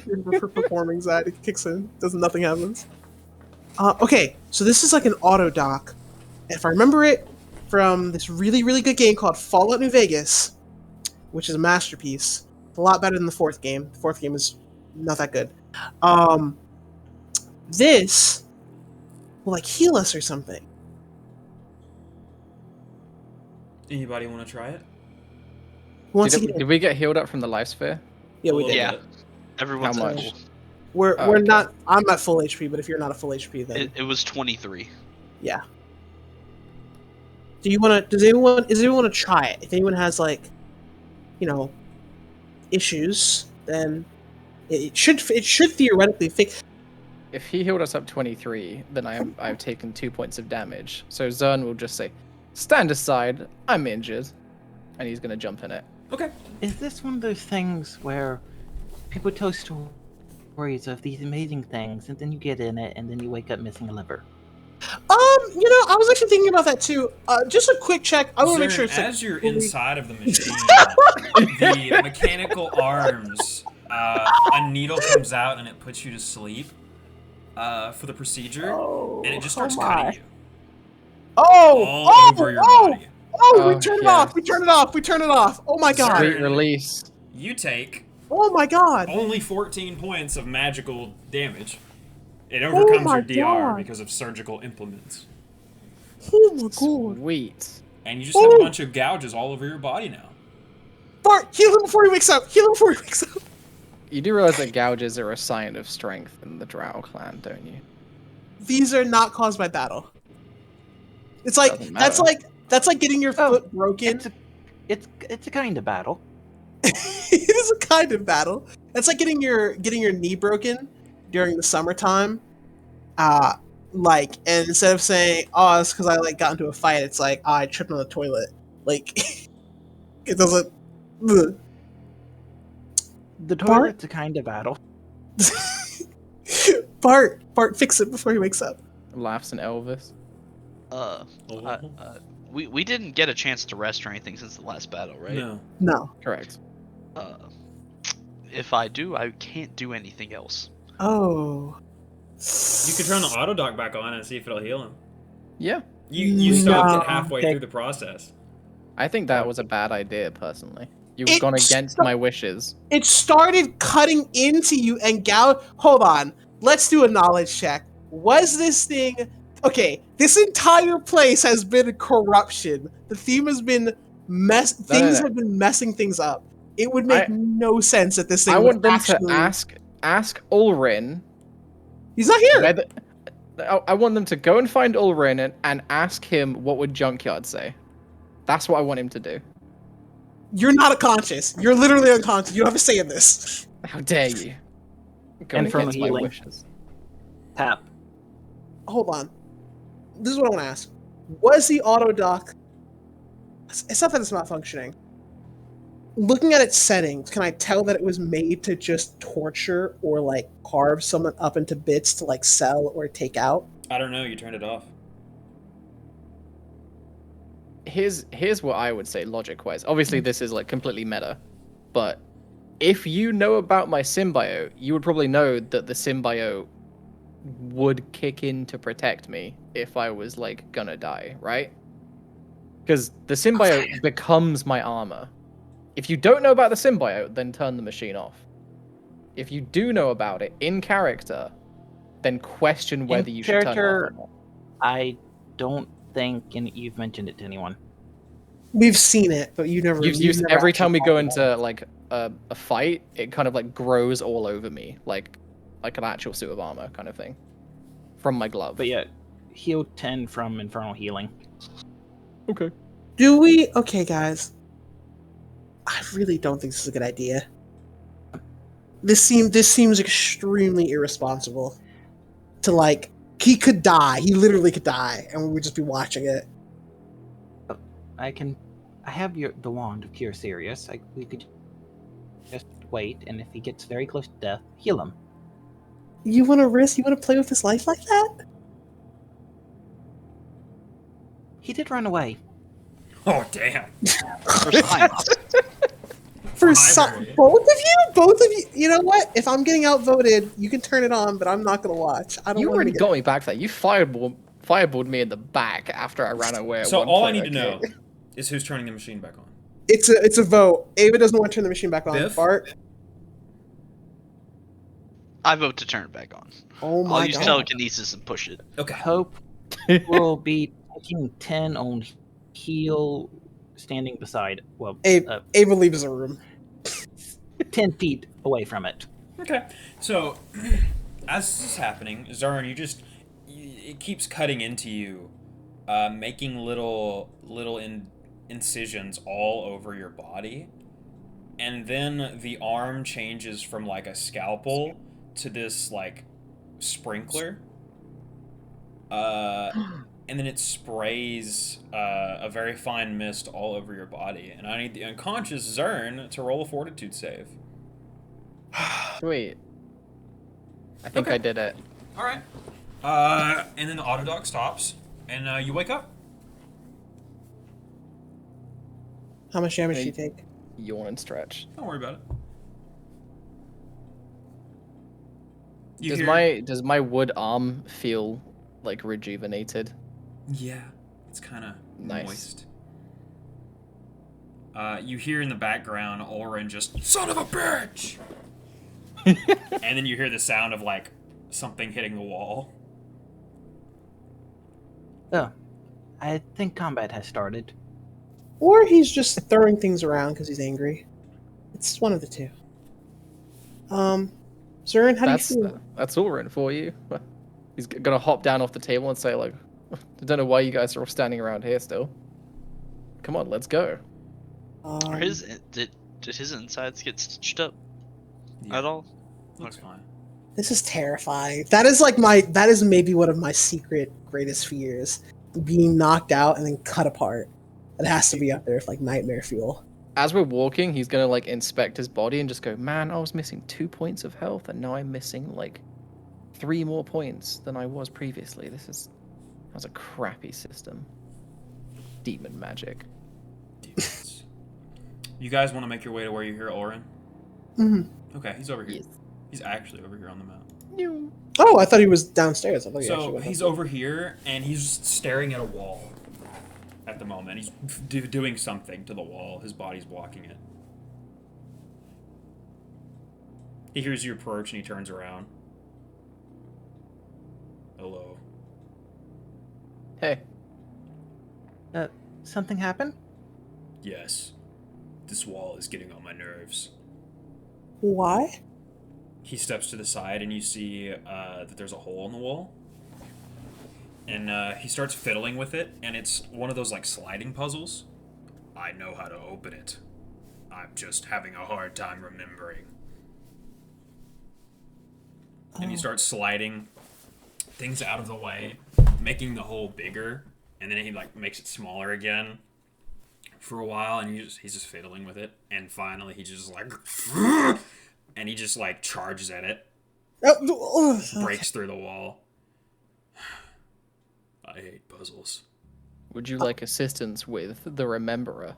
Perform anxiety kicks in. Nothing happens. Okay, so this is like an auto dock. If I remember it from this really, really good game called Fallout New Vegas, which is a masterpiece. It's a lot better than the fourth game. The fourth game is not that good. This will like heal us or something. Anybody want to try it? Who wants to Did, get did we get healed up from the life sphere? Yeah, we A did. little Yeah. bit. Everyone's How at much? full. We're Oh, okay. not. I'm at full HP, but if you're not at full HP, then It was 23. yeah. Do you want to? Does anyone want to try it? If anyone has like, issues, then it should theoretically fix. If he healed us up 23, then I've taken 2 points of damage. So Zern will just say, "Stand aside. I'm injured," and he's gonna jump in it. Okay. Is this one of those things where people tell stories of these amazing things, and then you get in it, and then you wake up missing a liver? I was actually thinking about that too. Just a quick check. I want to make sure it's as you're fully- inside of the machine, the mechanical arms, a needle comes out and it puts you to sleep for the procedure, and it just starts cutting you all over your body. Oh, we turn it off. We turn it off. We turn it off. Oh my god. Sweet release. You take Oh my god. only 14 points of magical damage. It overcomes my your DR God. because of surgical implements. Oh my god. Sweet. And you just have a bunch of gouges all over your body now. Bart, heal him before he wakes up. Heal him before he wakes up. You do realize that gouges are a sign of strength in the Drow clan, don't you? These are not caused by battle. It's like Doesn't matter. that's like getting your foot broken. It's a kind of battle. It is a kind of battle. It's like getting your knee broken during the summertime. And instead of saying, "Oh, it's because I got into a fight," it's like, "Oh, I tripped on the toilet." Like, it doesn't. Ugh. The toilet's a kind of battle. Bart, fix it before he wakes up. Laughs in Elvis. We didn't get a chance to rest or anything since the last battle, right? No. No. Correct. If I do, I can't do anything else. Oh. You could turn the auto dock back on and see if it'll heal him. Yeah. You stopped No. it halfway Okay. through the process. I think that was a bad idea, personally. You've It gone against sto- my wishes. It started cutting into you and Hold on. Let's do a knowledge check. Was this thing... Okay, this entire place has been corruption. The theme has been Things have been messing things up. It would make no sense that this thing I would want them actually... to ask Ulryn. He's not here! I want them to go and find Ulryn and ask him what would Junkyard say. That's what I want him to do. You're not unconscious. You're literally unconscious. You don't have a say in this. How dare you? Going Infernal against my healing. wishes. Tap. Hold on. This is what I want to ask. Was the auto dock... It's not that it's not functioning. Looking at its settings, can I tell that it was made to just torture or carve someone up into bits to sell or take out? I don't know, you turned it off. Here's what I would say logic-wise. Obviously, this is completely meta, but if you know about my symbiote, you would probably know that the symbiote would kick in to protect me if I was gonna die, right? Because the symbiote becomes my armor. If you don't know about the symbiote, then turn the machine off. If you do know about it in character, then question whether you should turn it off or not. I don't think you've mentioned it to anyone. We've seen it, but you never. You've never every time we actually go talked about into a fight, it kind of grows all over me, like an actual suit of armor kind of thing, from my glove. But yeah, heal 10 from infernal healing. Okay. it. Do we? Okay, guys. I really don't think this is a good idea. This seems extremely irresponsible. To he could die. He literally could die, and we would just be watching it. I have the wand of Cure Serious. We could just wait, and if he gets very close to death, heal him. You want to risk? You want to play with his life like that? He did run away. Oh, damn. First time. Rivalry. Both of you. You know what? If I'm getting outvoted, you can turn it on, but I'm not gonna watch. I don't. You want already to got me back there. You fireballed me in the back after I ran away. At So one all point, I need to okay? know is who's turning the machine back on. It's a vote. Ava doesn't want to turn the machine back on. Biff? Bart. I vote to turn it back on. Oh my I'll use god. telekinesis and push it. Okay. Hope will be taking 10 on heal, standing beside. Well, Ava leaves the room. 10 feet away from it. Okay. So, as this is happening, Zern, it keeps cutting into you, making little incisions all over your body, and then the arm changes from a scalpel to this sprinkler, and then it sprays a very fine mist all over your body. And I need the unconscious Zern to roll a fortitude save. Sweet. I think I did it. All right. And then the auto dock stops, And you wake up. How much damage Hey. do you take? Yawn and stretch. Don't worry about it. Does my wood arm feel like rejuvenated? Yeah, it's kind of Nice. moist. You hear in the background Ulryn just, son of a bitch! And then you hear the sound of, like, something hitting the wall. Oh, I think combat has started. Or he's just throwing things around because he's angry. It's one of the two. Zurin, how do you feel? That's Ulryn for you. He's gonna hop down off the table and say like, I don't know why you guys are all standing around here still. Come on, let's go. Or did his insides get stitched up at all? Looks Okay. fine. This is terrifying. That is maybe one of my secret greatest fears. Being knocked out and then cut apart. It has to be up there with like nightmare fuel. As we're walking, he's gonna like inspect his body and just go, man, I was missing 2 points of health and now I'm missing like 3 more points than I was previously. That's a crappy system. Demon magic. Demons. You guys want to make your way to where you hear Ulryn? Mm-hmm. Okay, he's over here. Yes. He's actually over here on the map. Oh, I thought he was downstairs. I thought he actually So went he's up over here, and he's just staring at a wall at the moment. He's doing something to the wall. His body's blocking it. He hears you approach, and he turns around. Hello. Hey, Something happened? Yes. This wall is getting on my nerves. there. Why? He steps to the side, and you see that there's a hole in the wall. And he starts fiddling with it, and it's one of those, like, sliding puzzles. I know how to open it. I'm just having a hard time remembering. And he starts sliding things out of the way, making the hole bigger, and then he, like, makes it smaller again for a while, and he's just fiddling with it, and finally he just, like, and he just, like, charges at it, breaks through the wall. I hate puzzles. would you like assistance with the Rememberer?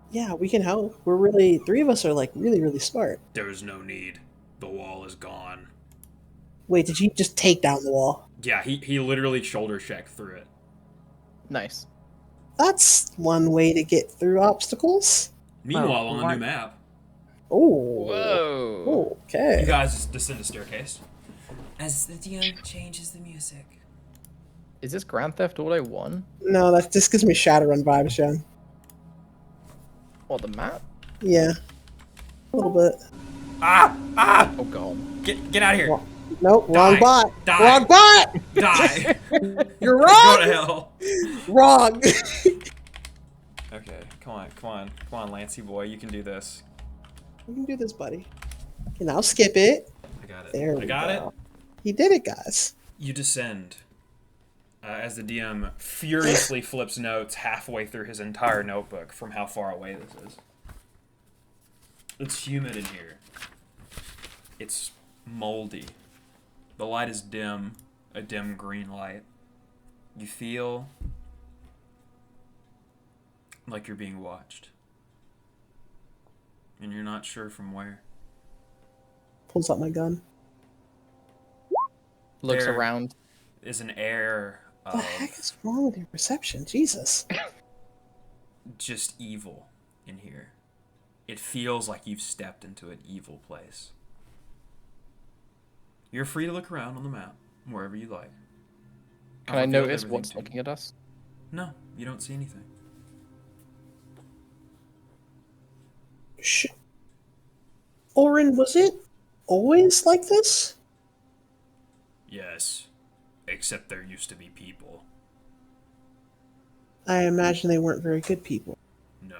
Yeah, we can help. We're really 3 of us are like really, really smart. There's no need. The wall is gone. Wait, did you just take down the wall? Yeah, he literally shoulder checked through it. Nice. That's one way to get through obstacles. Meanwhile, Well, on the new map, Oh. Whoa. Okay. you guys just descend a staircase. As the DM changes the music. Is this Grand Theft Auto 1? No, that just gives me Shadowrun vibes, John. Or the map? Yeah. A little bit. Ah! Ah! Oh god. Get out of here! Nope, wrong Die. bot. Die. Wrong bot! Die! You're Go wrong! to hell. Wrong! Okay, come on, Lancey boy, you can do this. You can do this, buddy. Okay, now skip it. I got it. There we I got go. it. He did it, guys. You descend. As the DM furiously flips notes halfway through his entire notebook from how far away this is. It's humid in here. It's moldy. The light is dim, a dim green light. You feel like you're being watched. And you're not sure from where. Pulls out my gun. Looks There around. is an air What the of heck is wrong with your perception? Jesus. just evil in here. It feels like you've stepped into an evil place. You're free to look around on the map, wherever you like. Can I I've revealed notice everything what's to you. looking at us? No, you don't see anything. Shh. Ulryn, was it always like this? Yes, except there used to be people. I imagine they weren't very good people. No.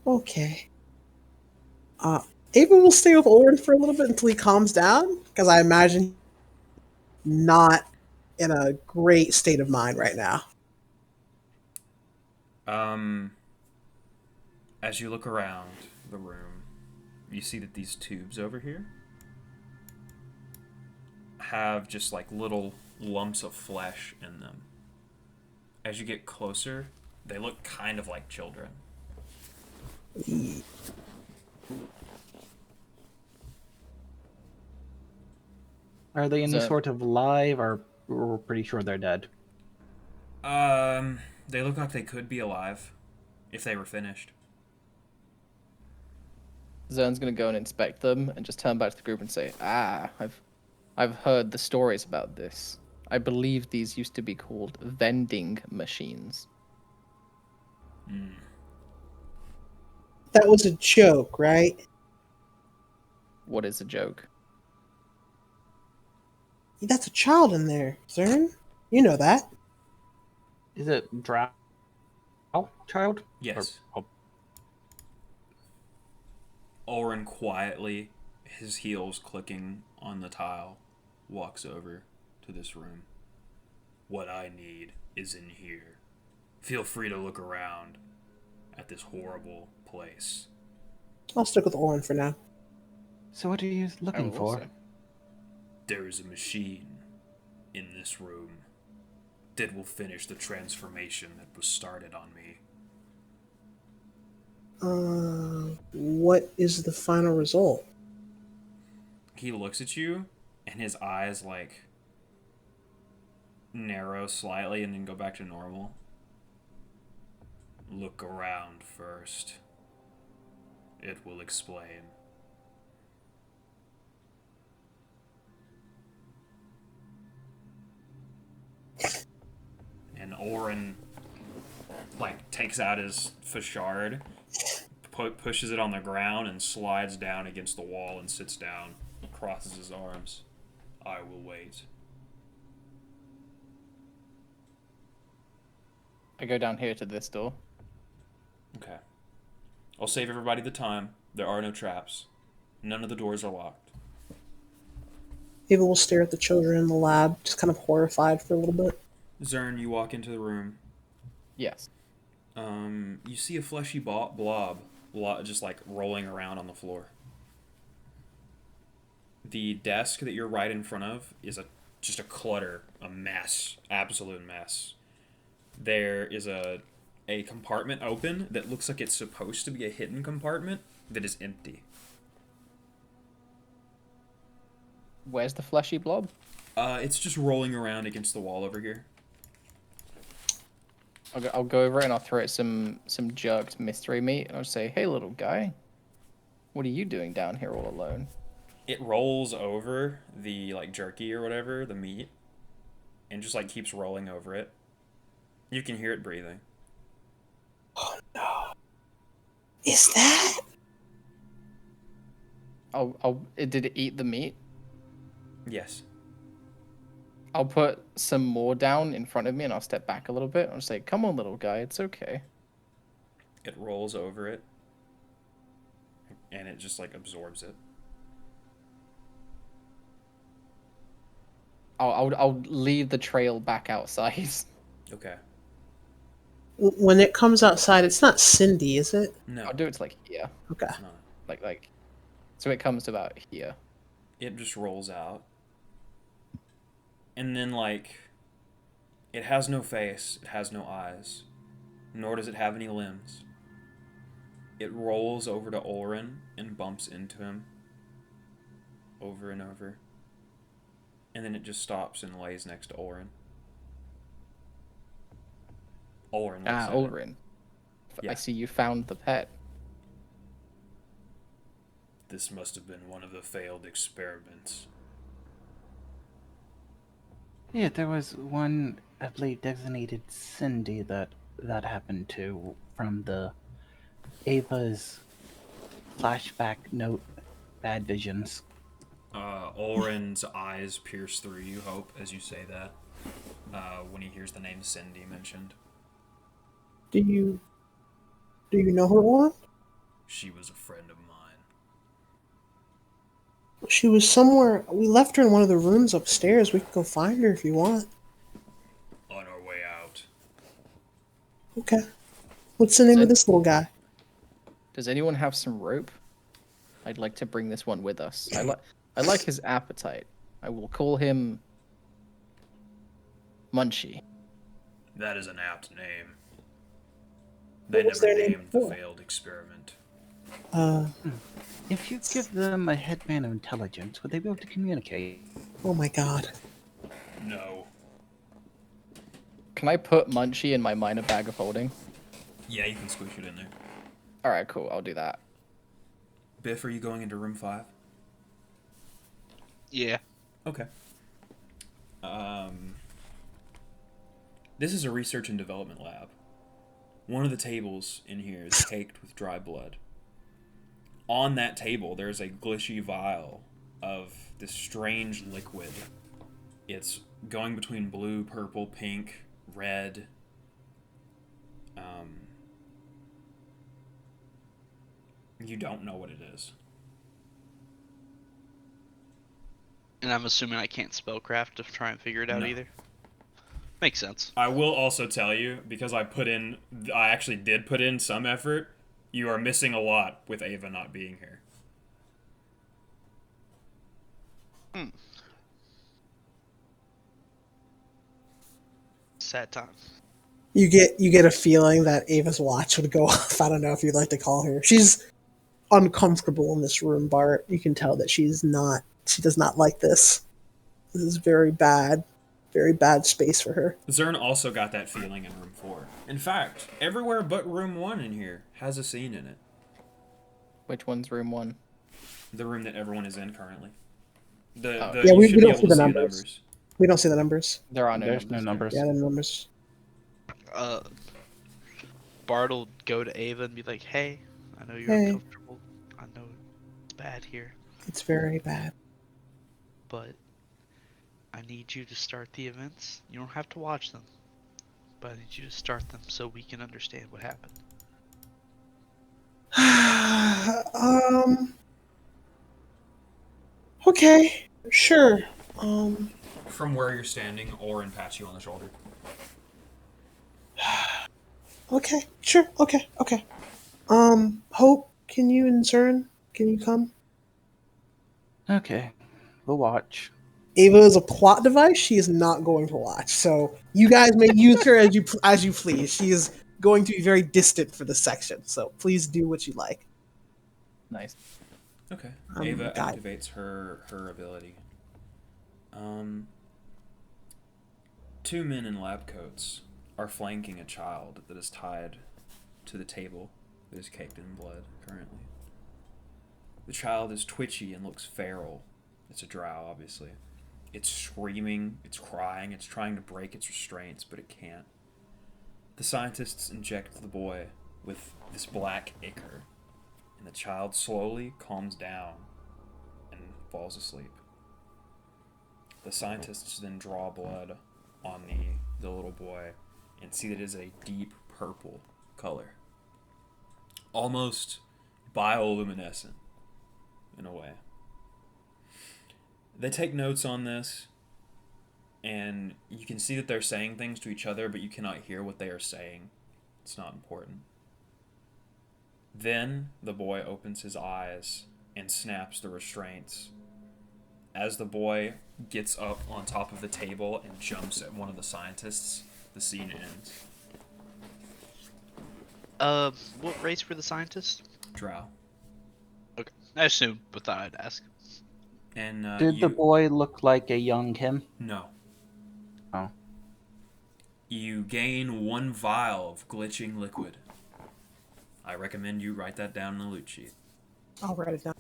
Okay. Ava will stay with Ulryn for a little bit until he calms down, because I imagine not in a great state of mind right now. As you look around the room, you see that these tubes over here have just like little lumps of flesh in them. As you get closer, they look kind of like children. Are they any So- sort of live, or we're pretty sure they're dead? They look like they could be alive if they were finished. Zern's gonna go and inspect them and just turn back to the group and say, I've heard the stories about this. I believe these used to be called vending machines. That was a joke, right? What is a joke? That's a child in there, Zern. You know that. Is it Drow child? Yes. Or, Ulryn quietly, his heels clicking on the tile, walks over to this room. What I need is in here. Feel free to look around at this horrible place. I'll stick with Orin for now. so what are you I looking will for? also. There is a machine in this room that will finish the transformation that was started on me. What is the final result? He looks at you, and his eyes, like, narrow slightly and then go back to normal. Look around first. It will explain. And Ulryn, like, takes out his fashard, pushes it on the ground, and slides down against the wall and sits down, crosses his arms. I will wait. I go down here to this door. Okay. I'll save everybody the time. There are no traps. None of the doors are locked. Ava will stare at the children in the lab, just kind of horrified for a little bit. Zern, you walk into the room. Yes. You see a fleshy blob just like rolling around on the floor. The desk that you're right in front of is just a clutter, a mess, absolute mess. There is a compartment open that looks like it's supposed to be a hidden compartment that is empty. Where's the fleshy blob? It's just rolling around against the wall over here. I'll go over it and I'll throw it some jerked mystery meat and I'll say, "Hey, little guy, what are you doing down here all alone?" It rolls over the like jerky or whatever, the meat, and just like keeps rolling over it. You can hear it breathing. Oh no. Is that? Did it eat the meat? Yes. I'll put some more down in front of me and I'll step back a little bit. I'll say, "Come on, little guy, it's okay." It rolls over it, and it just like absorbs it. I'll lead the trail back outside. Okay. When it comes outside, it's not Cindy, is it? No, I'll do it to like here, Okay. it's not. like, so it comes to about here. It just rolls out. And then, like, it has no face, it has no eyes, nor does it have any limbs. It rolls over to Ulryn and bumps into him over and over. And then it just stops and lays next to Ulryn. Ulryn looks at it. Ulryn. Yeah. I see you found the pet. This must have been one of the failed experiments. Yeah, there was one, I believe, designated Cindy that happened to from the Ava's flashback note, bad visions. Ulryn's eyes pierce through you, Hope, as you say that, when he hears the name Cindy mentioned. Do you know her, Orin? She was a friend of mine. She was somewhere. We left her in one of the rooms upstairs. We can go find her if you want. On our way out. Okay. What's the name of this little guy? Does anyone have some rope? I'd like to bring this one with us. I like his appetite. I will call him Munchie. That is an apt name. What They was never their name named the before? failed experiment. If you give them a headman of intelligence, would they be able to communicate? Oh my god. No. Can I put Munchie in my minor bag of holding? Yeah, you can squish it in there. Alright, cool. I'll do that. Biff, are you going into room 5? Yeah. Okay. This is a research and development lab. One of the tables in here is caked with dry blood. On that table, there's a glitchy vial of this strange liquid. It's going between blue, purple, pink, red. You don't know what it is. And I'm assuming I can't spellcraft to try and figure it out No. either. Makes sense. I will also tell you, because I actually did put in some effort, you are missing a lot with Ava not being here. Sad time. You get a feeling that Ava's watch would go off. I don't know if you'd like to call her. She's uncomfortable in this room, Bart. You can tell that she does not like this. This is very bad space for her. Zern also got that feeling in room 4. In fact, everywhere but room 1 in here has a scene in it. Which one's room 1? The room that everyone is in currently. Oh. Yeah, You we should be don't able see to the numbers. We don't see the numbers. There are no There's numbers. no numbers. Yeah, the numbers. Bart'll go to Ava and be like, "Hey, I know you're Hey. uncomfortable. I know it's bad here, It's very bad. but I need you to start the events. You don't have to watch them, but I need you to start them so we can understand what happened." Okay, sure. From where you're standing, Ulryn pats you on the shoulder. Okay, sure. Okay. Hope, can you and Zern, can you come? Okay, we'll watch. Ava is a plot device. She is not going to watch. So you guys may use her as you please. She is going to be very distant for this section. So please do what you like. Nice. Okay. Ava activates her ability. 2 men in lab coats are flanking a child that is tied to the table that is caked in blood currently. The child is twitchy and looks feral. It's a drow, obviously. It's screaming, it's crying, it's trying to break its restraints, but it can't. The scientists inject the boy with this black ichor, and the child slowly calms down and falls asleep. The scientists then draw blood on the little boy and see that it is a deep purple color. Almost bioluminescent, in a way. They take notes on this, and you can see that they're saying things to each other, but you cannot hear what they are saying. It's not important. Then the boy opens his eyes and snaps the restraints. As the boy gets up on top of the table and jumps at one of the scientists, the scene ends. What race were the scientists? Drow. Okay, I assumed, but thought I'd ask. And Did the boy look like a young him? No. Oh. You gain 1 vial of glitching liquid. I recommend you write that down in the loot sheet. I'll write it down.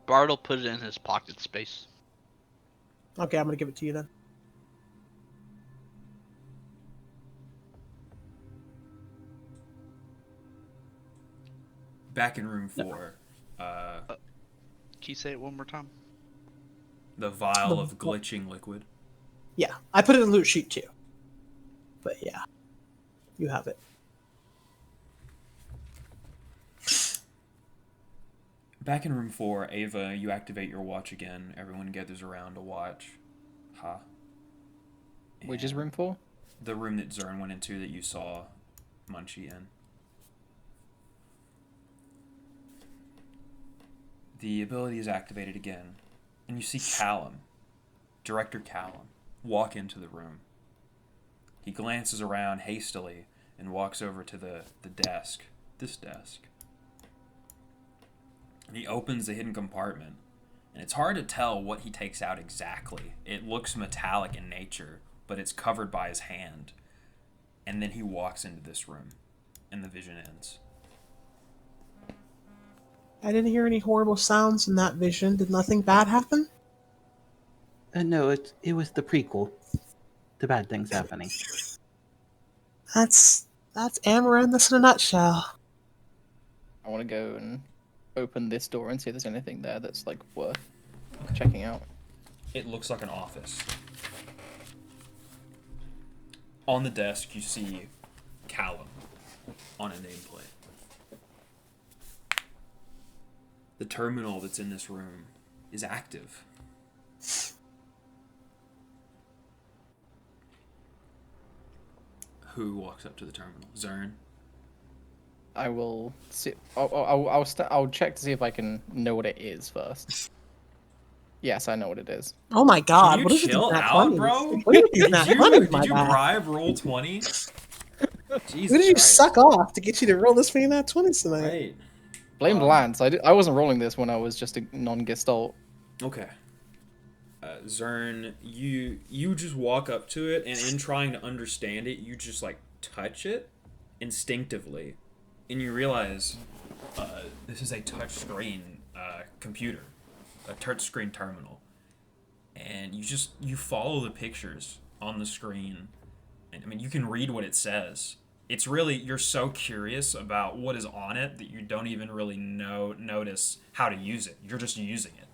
Bart'll put it in his pocket space. Okay, I'm gonna give it to you then. Back in room 4, Can you say it one more time? the vial of glitching liquid. Yeah, I put it in the loot sheet too. But yeah, you have it. Back in room 4, Ava, you activate your watch again. Everyone gathers around to watch. Which is room 4? The room that Zern went into that you saw Munchie in. The ability is activated again, and you see Callum Director Callum walk into the room. He glances around hastily and walks over to the desk, this desk. And he opens the hidden compartment. And it's hard to tell what he takes out exactly. It looks metallic in nature, but it's covered by his hand. And then he walks into this room, and the vision ends. I didn't hear any horrible sounds in that vision. Did nothing bad happen? No, it was the prequel. The bad things happening. That's Amaranthus in a nutshell. I want to go and open this door and see if there's anything there that's like worth checking out. It looks like an office. On the desk, you see Callum on a nameplate. The terminal that's in this room is active. Who walks up to the terminal? Zern? I will see. I'll check to see if I can know what it is first. Yes, I know what it is. Oh my god, Can you what is it? chill Nat out, 20s? bro? What are these Nat 20s, my Did you guy? bribe roll 20? Jesus Who did you Christ. suck off to get you to roll this many Nat 20s tonight? Right. Blamed Lance. I wasn't rolling this when I was just a non-gestalt. Okay. Zern, you just walk up to it, and in trying to understand it, you just like touch it instinctively, and you realize this is a touchscreen computer, a touchscreen terminal, and you follow the pictures on the screen, and I mean you can read what it says. It's really, you're so curious about what is on it that you don't even really notice how to use it. You're just using it.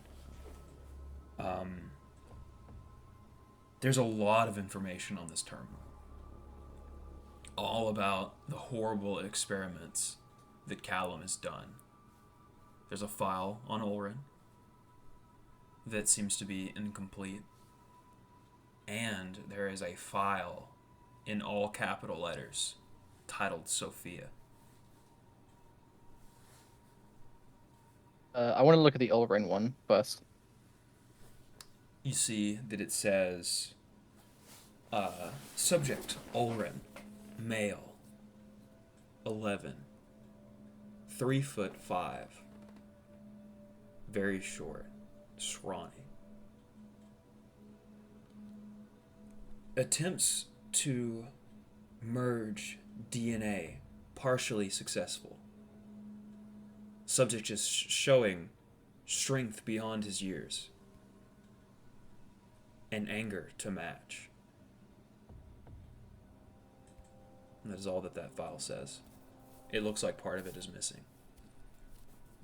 There's a lot of information on this terminal. All about the horrible experiments that Callum has done. There's a file on Ulryn that seems to be incomplete. And there is a file in all capital letters titled Sophia. I want to look at the Ulryn one first. You see that it says, subject, Ulryn, male, 11, 3'5", very short, scrawny. Attempts to merge DNA, partially successful. Subject is showing strength beyond his years. And anger to match. And that is all that file says. It looks like part of it is missing.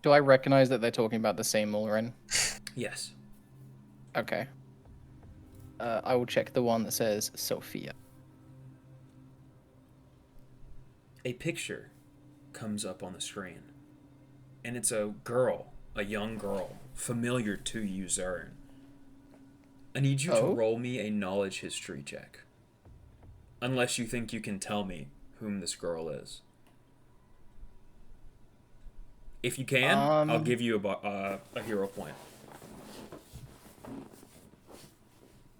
Do I recognize that they're talking about the same Ulryn? Yes. Okay. I will check the one that says Sophia. A picture comes up on the screen. And it's a girl, a young girl, familiar to you, Zern. I need you to roll me a knowledge history check. Unless you think you can tell me whom this girl is. If you can, I'll give you a hero point.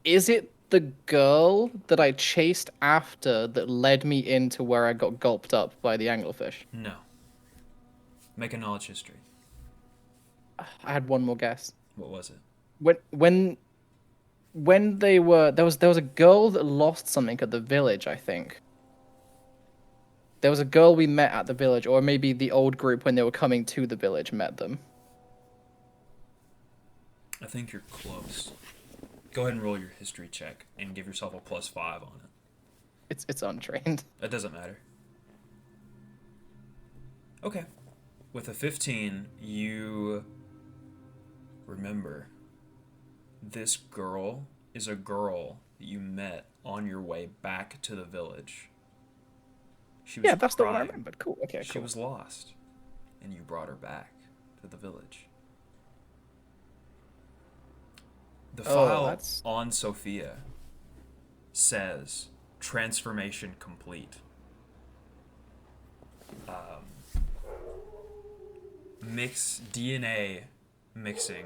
Is it the girl that I chased after that led me into where I got gulped up by the anglerfish? No. Make a knowledge history. I had one more guess. What was it? When they were there was a girl that lost something at the village, I think. There was a girl we met at the village, or maybe the old group when they were coming to the village met them. I think you're close. Go ahead and roll your history check and give yourself a +5 on it. It's untrained. That doesn't matter. Okay. With a 15, you remember this girl is a girl that you met on your way back to the village. She was That's the one I crying. remembered. Cool. Okay, She cool. was lost, and you brought her back to the village. The file on Sophia says transformation complete. Mix DNA mixing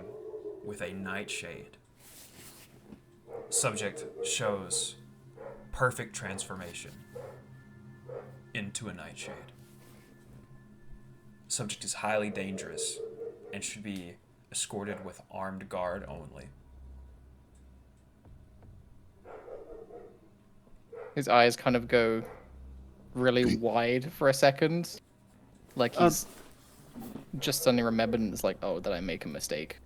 with a nightshade. Subject shows perfect transformation into a nightshade. Subject is highly dangerous and should be escorted with armed guard only. His eyes kind of go really wide for a second. Like he's just suddenly remembered and it's like, oh, did I make a mistake?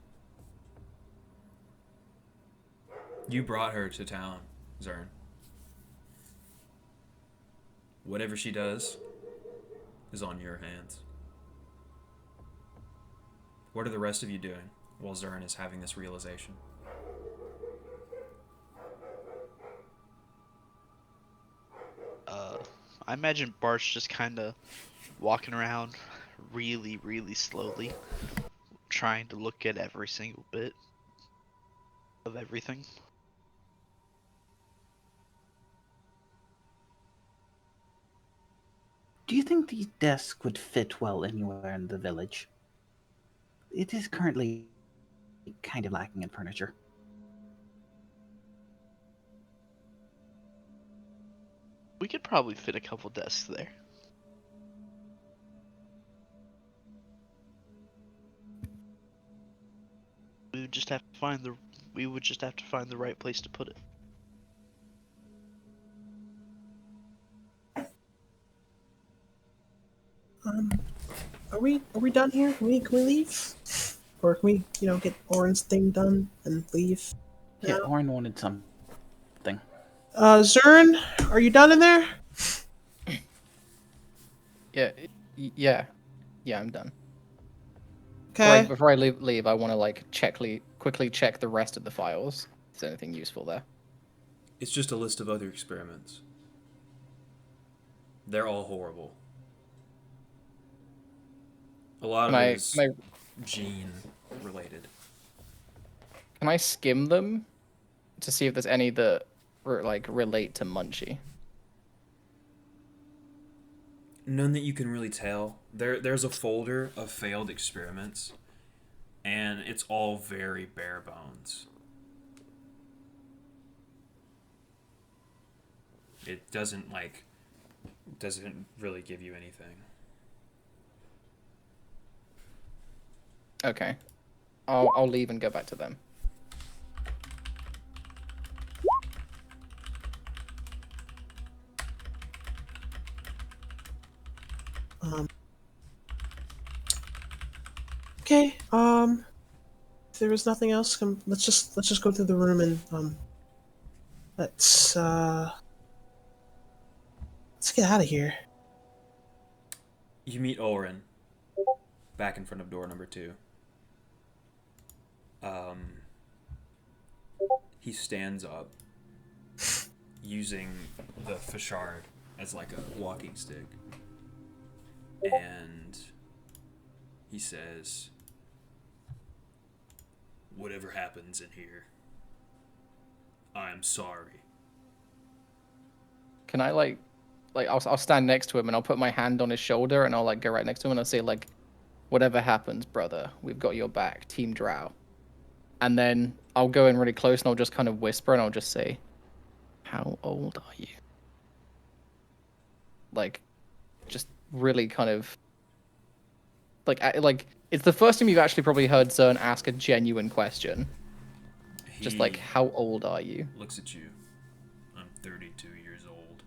You brought her to town, Zern. Whatever she does is on your hands. What are the rest of you doing while Zern is having this realization? I imagine Bart's just kind of walking around really, really slowly, trying to look at every single bit of everything. Do you think these desks would fit well anywhere in the village? It is currently kind of lacking in furniture. We could probably fit a couple desks there. We would just have to find the right place to put it. Are we done here? Can we leave? Or can we, get Orin's thing done and leave? Yeah, now? Orin wanted something. Zern, are you done in there? Yeah, I'm done. Okay. Before I leave, I want to like quickly check the rest of the files. Is there anything useful there? It's just a list of other experiments. They're all horrible. A lot of it is gene related. Can I skim them to see if there's any that relate to Munchie? None that you can really tell. There's a folder of failed experiments, and it's all very bare bones. It doesn't really give you anything. Okay, I'll leave and go back to them. Okay. If there was nothing else, let's just go through the room and let's get out of here. You meet Ulryn back in front of door number 2. He stands up using the fashard as like a walking stick, and he says, "Whatever happens in here, I'm sorry." Can I I'll stand next to him and I'll put my hand on his shoulder and I'll go right next to him and I'll say whatever happens, brother, we've got your back, Team Drow. And then I'll go in really close and I'll just kind of whisper and I'll just say, how old are you? Just really kind of it's the first time you've actually probably heard Zern ask a genuine question. Just how old are you? Looks at you. I'm 32 years old.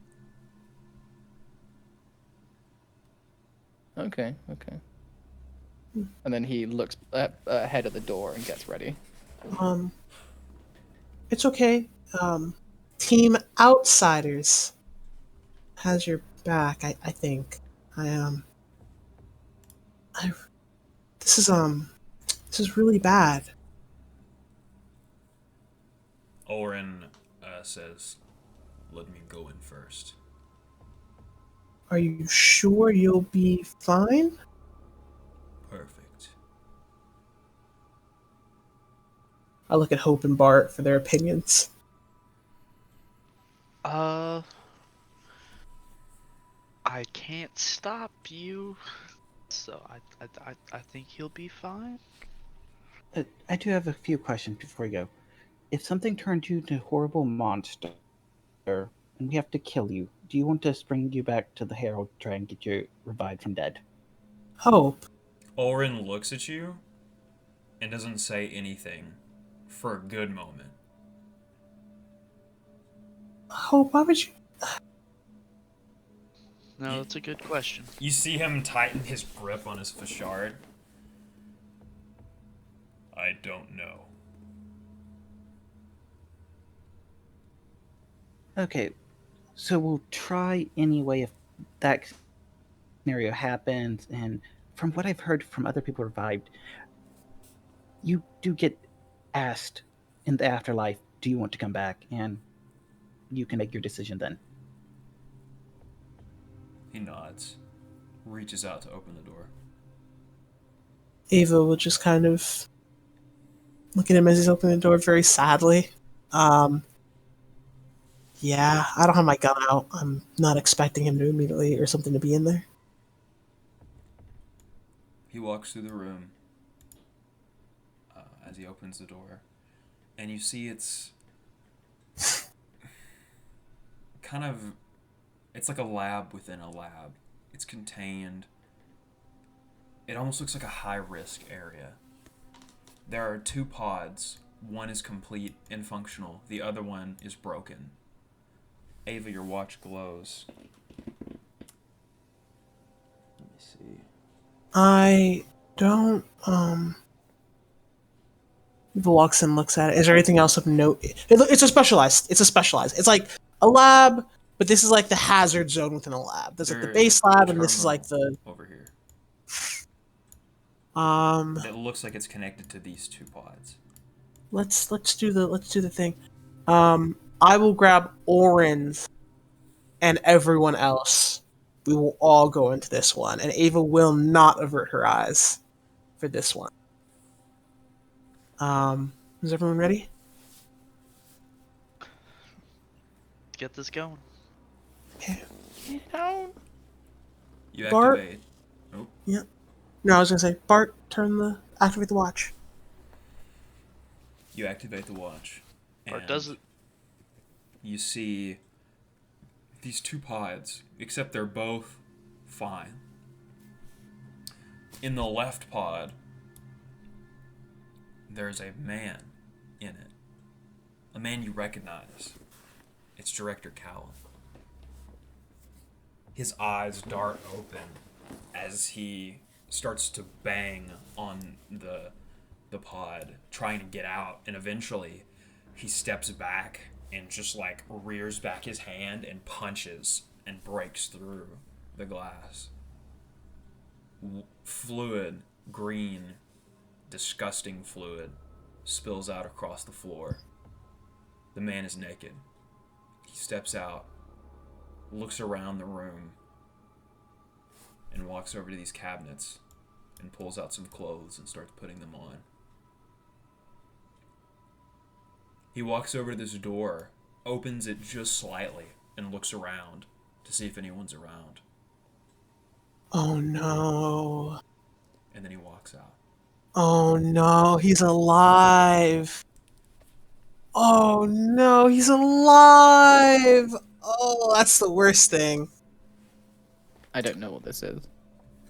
Okay. And then he looks ahead at the door and gets ready. It's okay. Team Outsiders has your back, I think. This is really bad. Ulryn says, "Let me go in first." Are you sure you'll be fine? Perfect. I look at Hope and Bart for their opinions. I can't stop you, so I think he'll be fine. I do have a few questions before we go. if something turned you into a horrible monster and we have to kill you, do you want us to bring you back to the Herald to try and get you revived from dead? Hope. Ulryn looks at you and doesn't say anything for a good moment. Hope, why would you? No, that's a good question. You see him tighten his grip on his fashard. I don't know. Okay, so we'll try anyway if that scenario happens. And from what I've heard from other people revived, you do get asked in the afterlife, do you want to come back? And you can make your decision then. He nods, reaches out to open the door. Ava will just kind of look at him as he's opening the door very sadly. Yeah, I don't have my gun out. I'm not expecting him to immediately or something to be in there. He walks through the room as he opens the door, and you see it's kind of, it's like a lab within a lab. It's contained. It almost looks like a high-risk area. There are 2 pods. One is complete and functional. The other one is broken. Ava, your watch glows. Let me see. I don't, Ava walks in and looks at it. Is there anything else of note? It's a specialized. It's like a lab, but this is like the hazard zone within a lab. There's like the base lab, and this is like the... Over here. Um, It looks like it's connected to these 2 pods. let's do the thing. I will grab Ulryn's and everyone else. We will all go into this one, and Ava will not avert her eyes for this one. Is everyone ready? Get this going. Okay. You Bart? activate. Oh, Yeah. No, I was gonna say, Bart, activate the watch. you activate the watch. Or and does it? You see these 2 pods, except they're both fine. In the left pod, there's a man in it. A man you recognize. It's Director Callum. His eyes dart open as he starts to bang on the pod, trying to get out, and eventually he steps back and just like rears back his hand and punches and breaks through the glass. Fluid, green, disgusting fluid spills out across the floor. The man is naked. He steps out, looks around the room, and walks over to these cabinets and pulls out some clothes and starts putting them on. He walks over to this door, opens it just slightly, and looks around to see if anyone's around. Oh no. And then he walks out. Oh no, he's alive. Oh no, he's alive. Oh, that's the worst thing. I don't know what this is.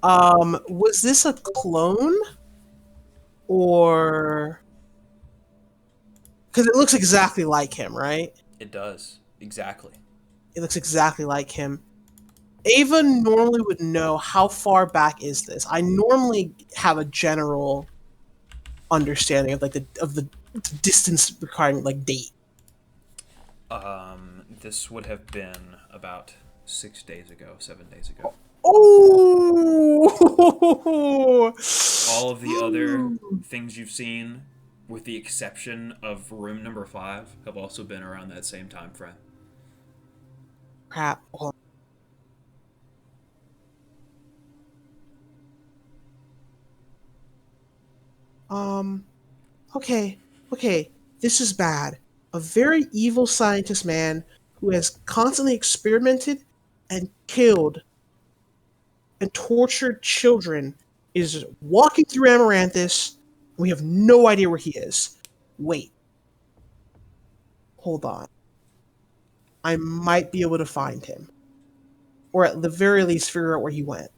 Was this a clone? Or... Because it looks exactly like him, right? It does. Exactly. It looks exactly like him. Ava normally would know how far back is this. I normally have a general understanding of like the distance requiring like date. This would have been about 6 days ago, 7 days ago. Oh! All of the other things you've seen, with the exception of room number 5, have also been around that same time frame. Crap. Okay. This is bad. A very evil scientist man who has constantly experimented and killed and tortured children is walking through Amaranthus. We have no idea where he is. Wait. hold on. I might be able to find him. Or at the very least figure out where he went.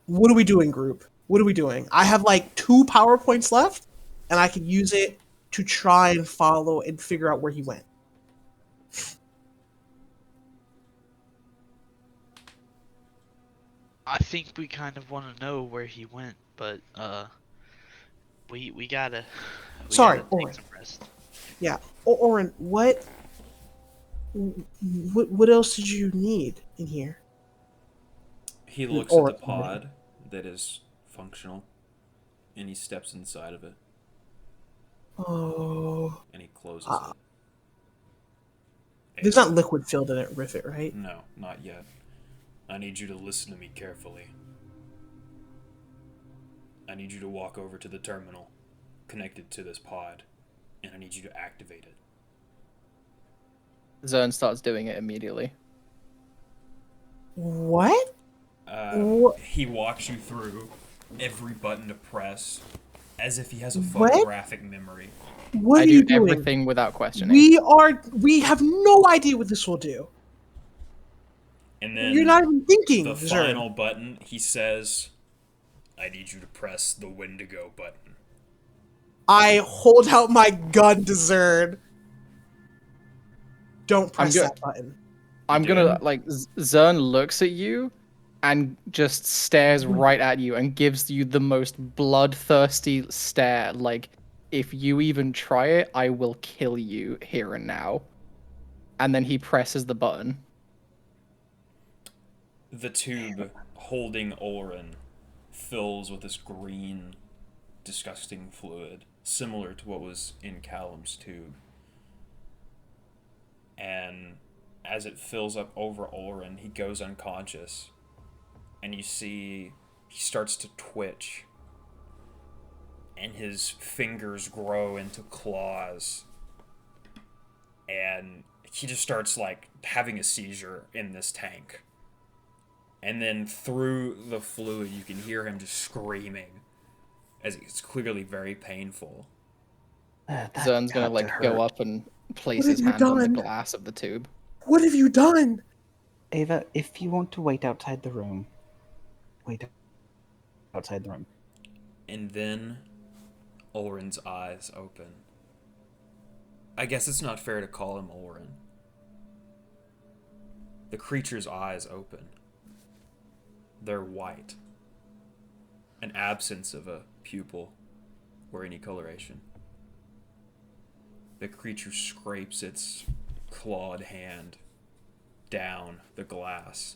What are we doing, group? What are we doing? I have like 2 PowerPoints left, and I could use it to try and follow and figure out where he went. I think we kind of want to know where he went, but we gotta Sorry, take Ulryn. some rest. Yeah. Ulryn, what else did you need in here? He looks Or- at the pod that is functional, and he steps inside of it, Oh, and he closes Ah. it. there's not liquid filled in it, Rivet, right? No, not yet. I need you to listen to me carefully. I need you to walk over to the terminal connected to this pod, and I need you to activate it. Zern starts doing it immediately. What? He walks you through every button to press, as if he has a What? photographic memory. What I are do you doing? everything without questioning. We have no idea what this will do. And then You're not even thinking, the Zern. final button, he says, I need you to press the Wendigo button. I hold out my gun to Zern. Don't press that button. I'm You gonna do? like Zern looks at you and just stares right at you and gives you the most bloodthirsty stare. Like, if you even try it, I will kill you here and now. And then he presses the button. The tube holding Ulryn fills with this green, disgusting fluid, similar to what was in Callum's tube. And as it fills up over Ulryn, he goes unconscious. And you see he starts to twitch. And his fingers grow into claws. And he just starts, like, having a seizure in this tank. And then through the fluid, you can hear him just screaming, as it's clearly very painful. Zern's gonna like go up and place What his have you hand on the done? glass of the tube. What have you done? Ava, if you want to wait outside the room, wait outside the room. And then Ulryn's eyes open. I guess it's not fair to call him Ulryn. The creature's eyes open. They're white. An absence of a pupil or any coloration. The creature scrapes its clawed hand down the glass,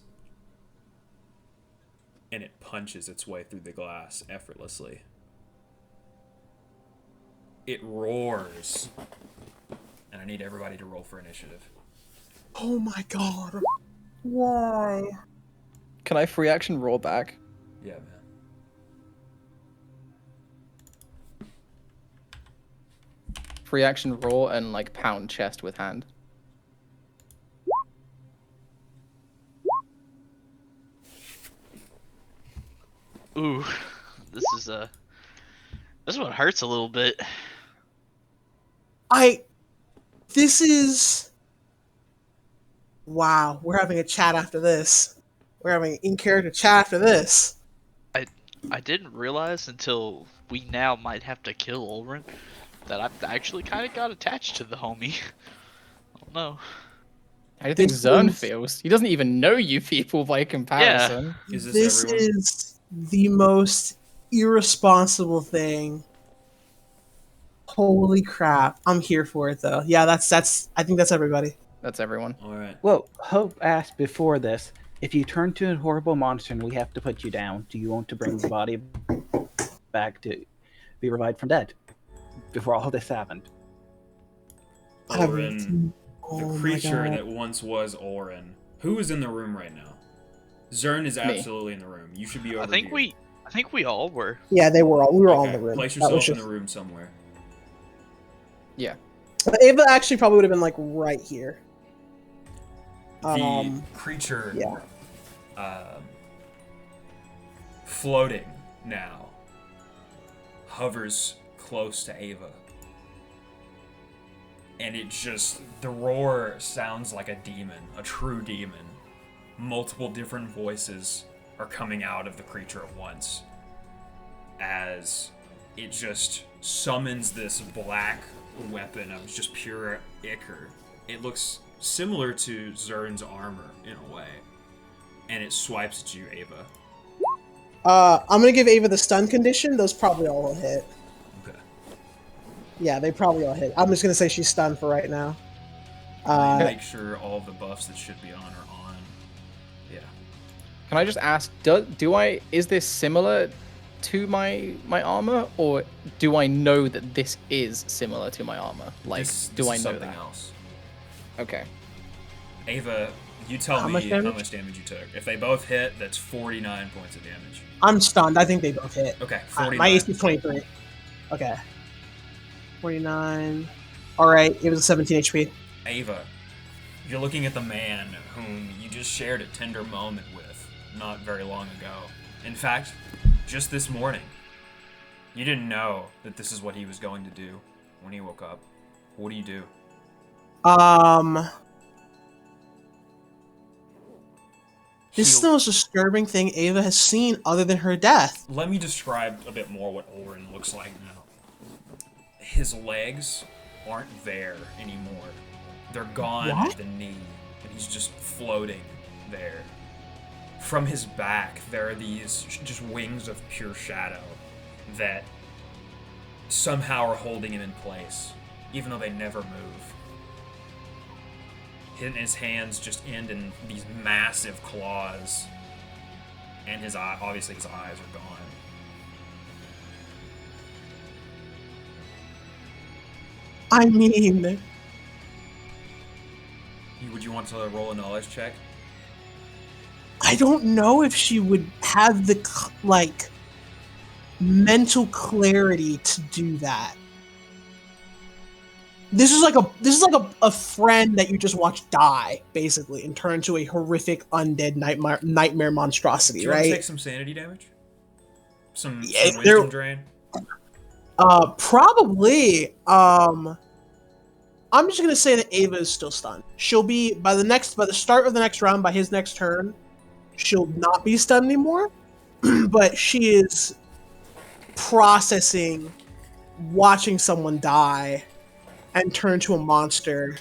and it punches its way through the glass effortlessly. It roars, and I need everybody to roll for initiative. Oh my god. Why? Can I free action roll back? Yeah, man. Free action roll and like pound chest with hand. Ooh, this one hurts a little bit. This is... Wow, we're having a chat after this. We're having an in-character chat after this. I didn't realize until we now might have to kill Ulryn that I've actually kind of got attached to the homie. I don't know. How do you think This Zern is- feels? He doesn't even know you people by comparison. Is this This everyone? is the most irresponsible thing. Holy crap. I'm here for it, though. Yeah, that's. I think that's everybody. That's everyone. All right. Well, Hope asked before this, if you turn to a horrible monster and we have to put you down, do you want to bring the body back to be revived from dead? Before all this happened. Ulryn, Oh the my creature God. that once was Ulryn. Who is in the room right now? Zern is absolutely in the room. You should be over I think here. we all were. Yeah, we were all in Okay, the room. place That was yourself in just- the room somewhere. Yeah. Ava actually probably would have been like right here. The creature, yeah. Floating now, hovers close to Ava. And the roar sounds like a demon, a true demon. Multiple different voices are coming out of the creature at once as it just summons this black weapon of just pure ichor. It looks similar to Zern's armor in a way, and it swipes at you, Ava. I'm gonna give Ava the stun condition. Those probably all will hit. Okay. Yeah, they probably all hit. I'm just gonna say she's stunned for right now. Make sure all the buffs that should be on are on. Yeah. Can I just ask, is this similar to my armor, or do I know that this is similar to my armor? Like, do I know something that? else? Okay. Ava, you tell How me much how damage? much damage you took. If they both hit, that's 49 points of damage. I'm stunned. I think they both hit. Okay, 49. My AC is 23. Okay. 49. Alright, it was a 17 HP. Ava, you're looking at the man whom you just shared a tender moment with not very long ago. In fact, just this morning. You didn't know that this is what he was going to do when he woke up. What do you do? This is the most disturbing thing Ava has seen other than her death. Let me describe a bit more what Ulryn looks like now. His legs aren't there anymore. They're gone What? at the knee, and he's just floating there. From his back, there are these just wings of pure shadow that somehow are holding him in place, even though they never move. His hands just end in these massive claws, and obviously his eyes are gone. I mean, Would you want to roll a knowledge check? I don't know if she would have the mental clarity to do that. This is like a friend that you just watched die, basically, and turn into a horrific undead nightmare monstrosity, Do you want right? to take some sanity damage? Some Yeah, wisdom drain? Probably. I'm just gonna say that Ava is still stunned. She'll be by the start of the next round, by his next turn, she'll not be stunned anymore. But she is processing watching someone die and turn to a monster,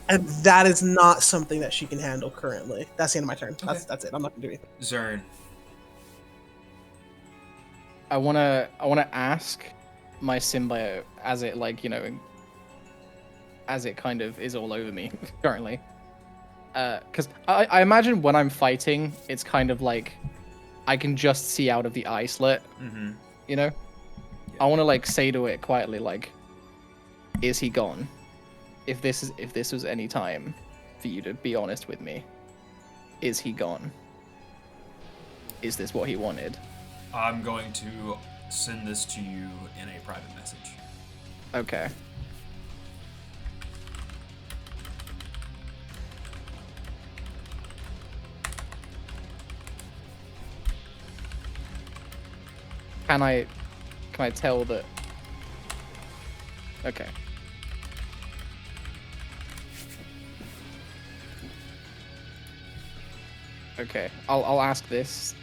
and that is not something that she can handle currently. That's the end of my turn. Okay. That's it. I'm not gonna do anything. Zern. I wanna ask my symbiote as it as it kind of is all over me currently. Because I imagine when I'm fighting, it's kind of like I can just see out of the eye slit. Mm-hmm. You know, Yeah. I want to say to it quietly, is he gone? If this was any time for you to be honest with me, is he gone? Is this what he wanted? I'm going to send this to you in a private message. Okay. Can I tell that? Okay. Okay, I'll ask this.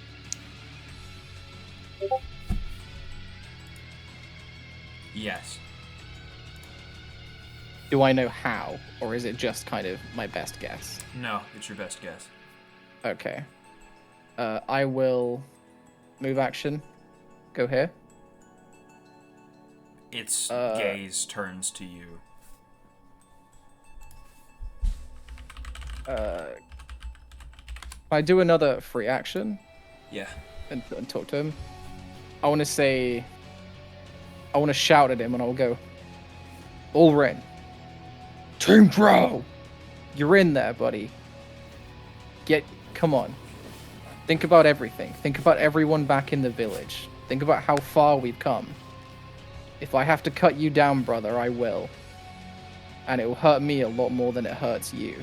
Yes. Do I know how, or is it just kind of my best guess? No, it's your best guess. Okay. I will move action. Go here. Its gaze turns to you. Can I do another free action Yeah. and talk to him? I want to shout at him and I'll go, Ulryn, Team Pro, you're in there, buddy. Come on. Think about everything. Think about everyone back in the village. Think about how far we've come. If I have to cut you down, brother, I will. And it will hurt me a lot more than it hurts you.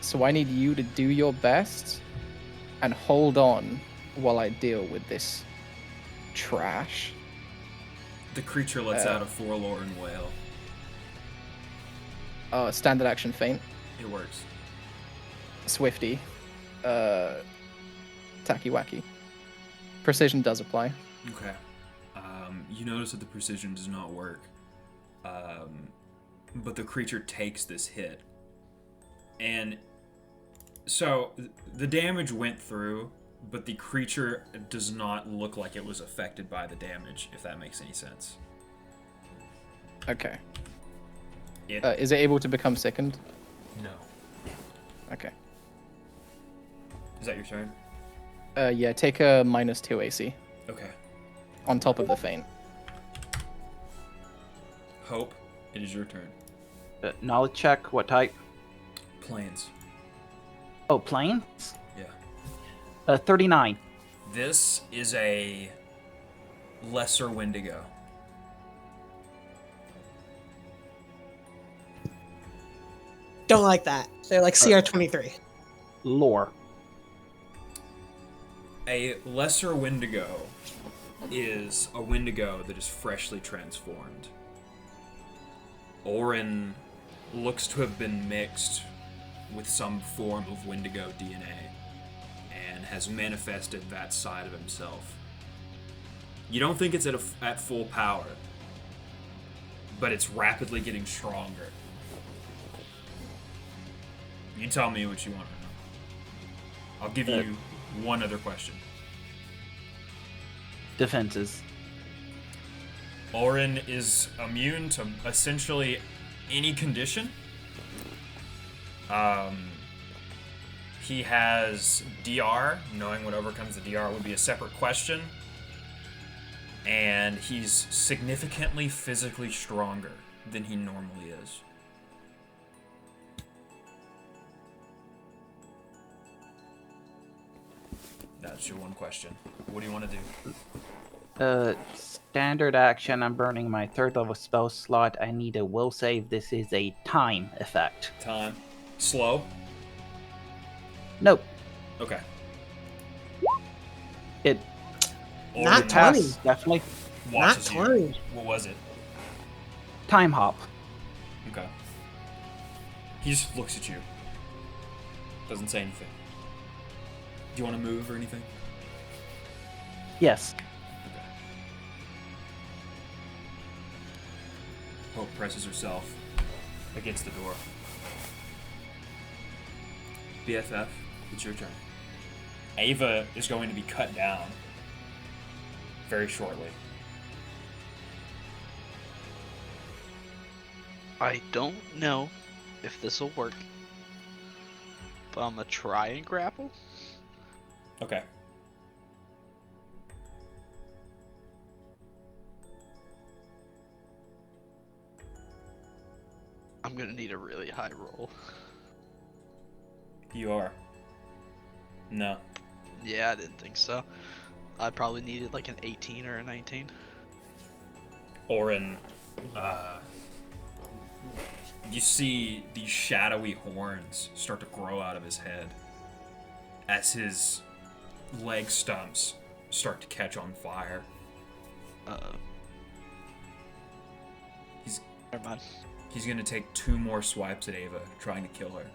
So I need you to do your best and hold on while I deal with this trash. The creature lets out a forlorn wail. Standard action feint. It works. Swifty. Tacky wacky. Precision does apply. Okay. You notice that the precision does not work. But the creature takes this hit. And so the damage went through, but the creature does not look like it was affected by the damage, if that makes any sense. Okay. It, Is it able to become sickened? no. Okay. Is that your turn? Yeah, take a -2 AC Okay. on top of the feint. Hope, it is your turn. Knowledge check. What type? Planes. Oh, planes. Yeah. 39. This is a lesser Wendigo. Don't like that. They're like CR23. Lore. A lesser Wendigo is a Wendigo that is freshly transformed. Ulryn looks to have been mixed with some form of Wendigo DNA and has manifested that side of himself. You don't think it's at full power, but it's rapidly getting stronger. You tell me what you want to know. I'll give you one other question. Defenses. Ulryn is immune to essentially any condition. He has DR. Knowing what overcomes the DR would be a separate question. And he's significantly physically stronger than he normally is. That's your one question. What do you want to do? Standard action. I'm burning my 3rd level spell slot. I need a will save. This is a time effect. Time. Slow? Nope. Okay. It Not Ulryn 20. pass, definitely. Not watches you. 20. What was it? Time hop. Okay. He just looks at you. Doesn't say anything. Do you want to move or anything? Yes. Okay. Hope presses herself against the door. BFF, it's your turn. Ava is going to be cut down very shortly. I don't know if this will work, but I'm gonna try and grapple. Okay. I'm gonna need a really high roll. You are. No. Yeah, I didn't think so. I probably needed like an 18 or a 19. Ulryn, you see these shadowy horns start to grow out of his head as his leg stumps start to catch on fire. Never mind. He's gonna take 2 more swipes at Ava, trying to kill her.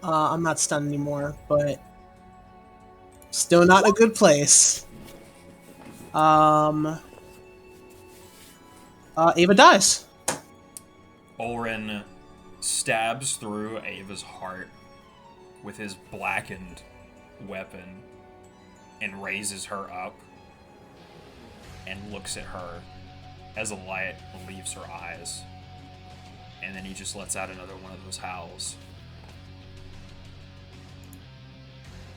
I'm not stunned anymore, but still not a good place. Ava dies. Ulryn stabs through Ava's heart with his blackened weapon and raises her up and looks at her as a light leaves her eyes. And then he just lets out another one of those howls.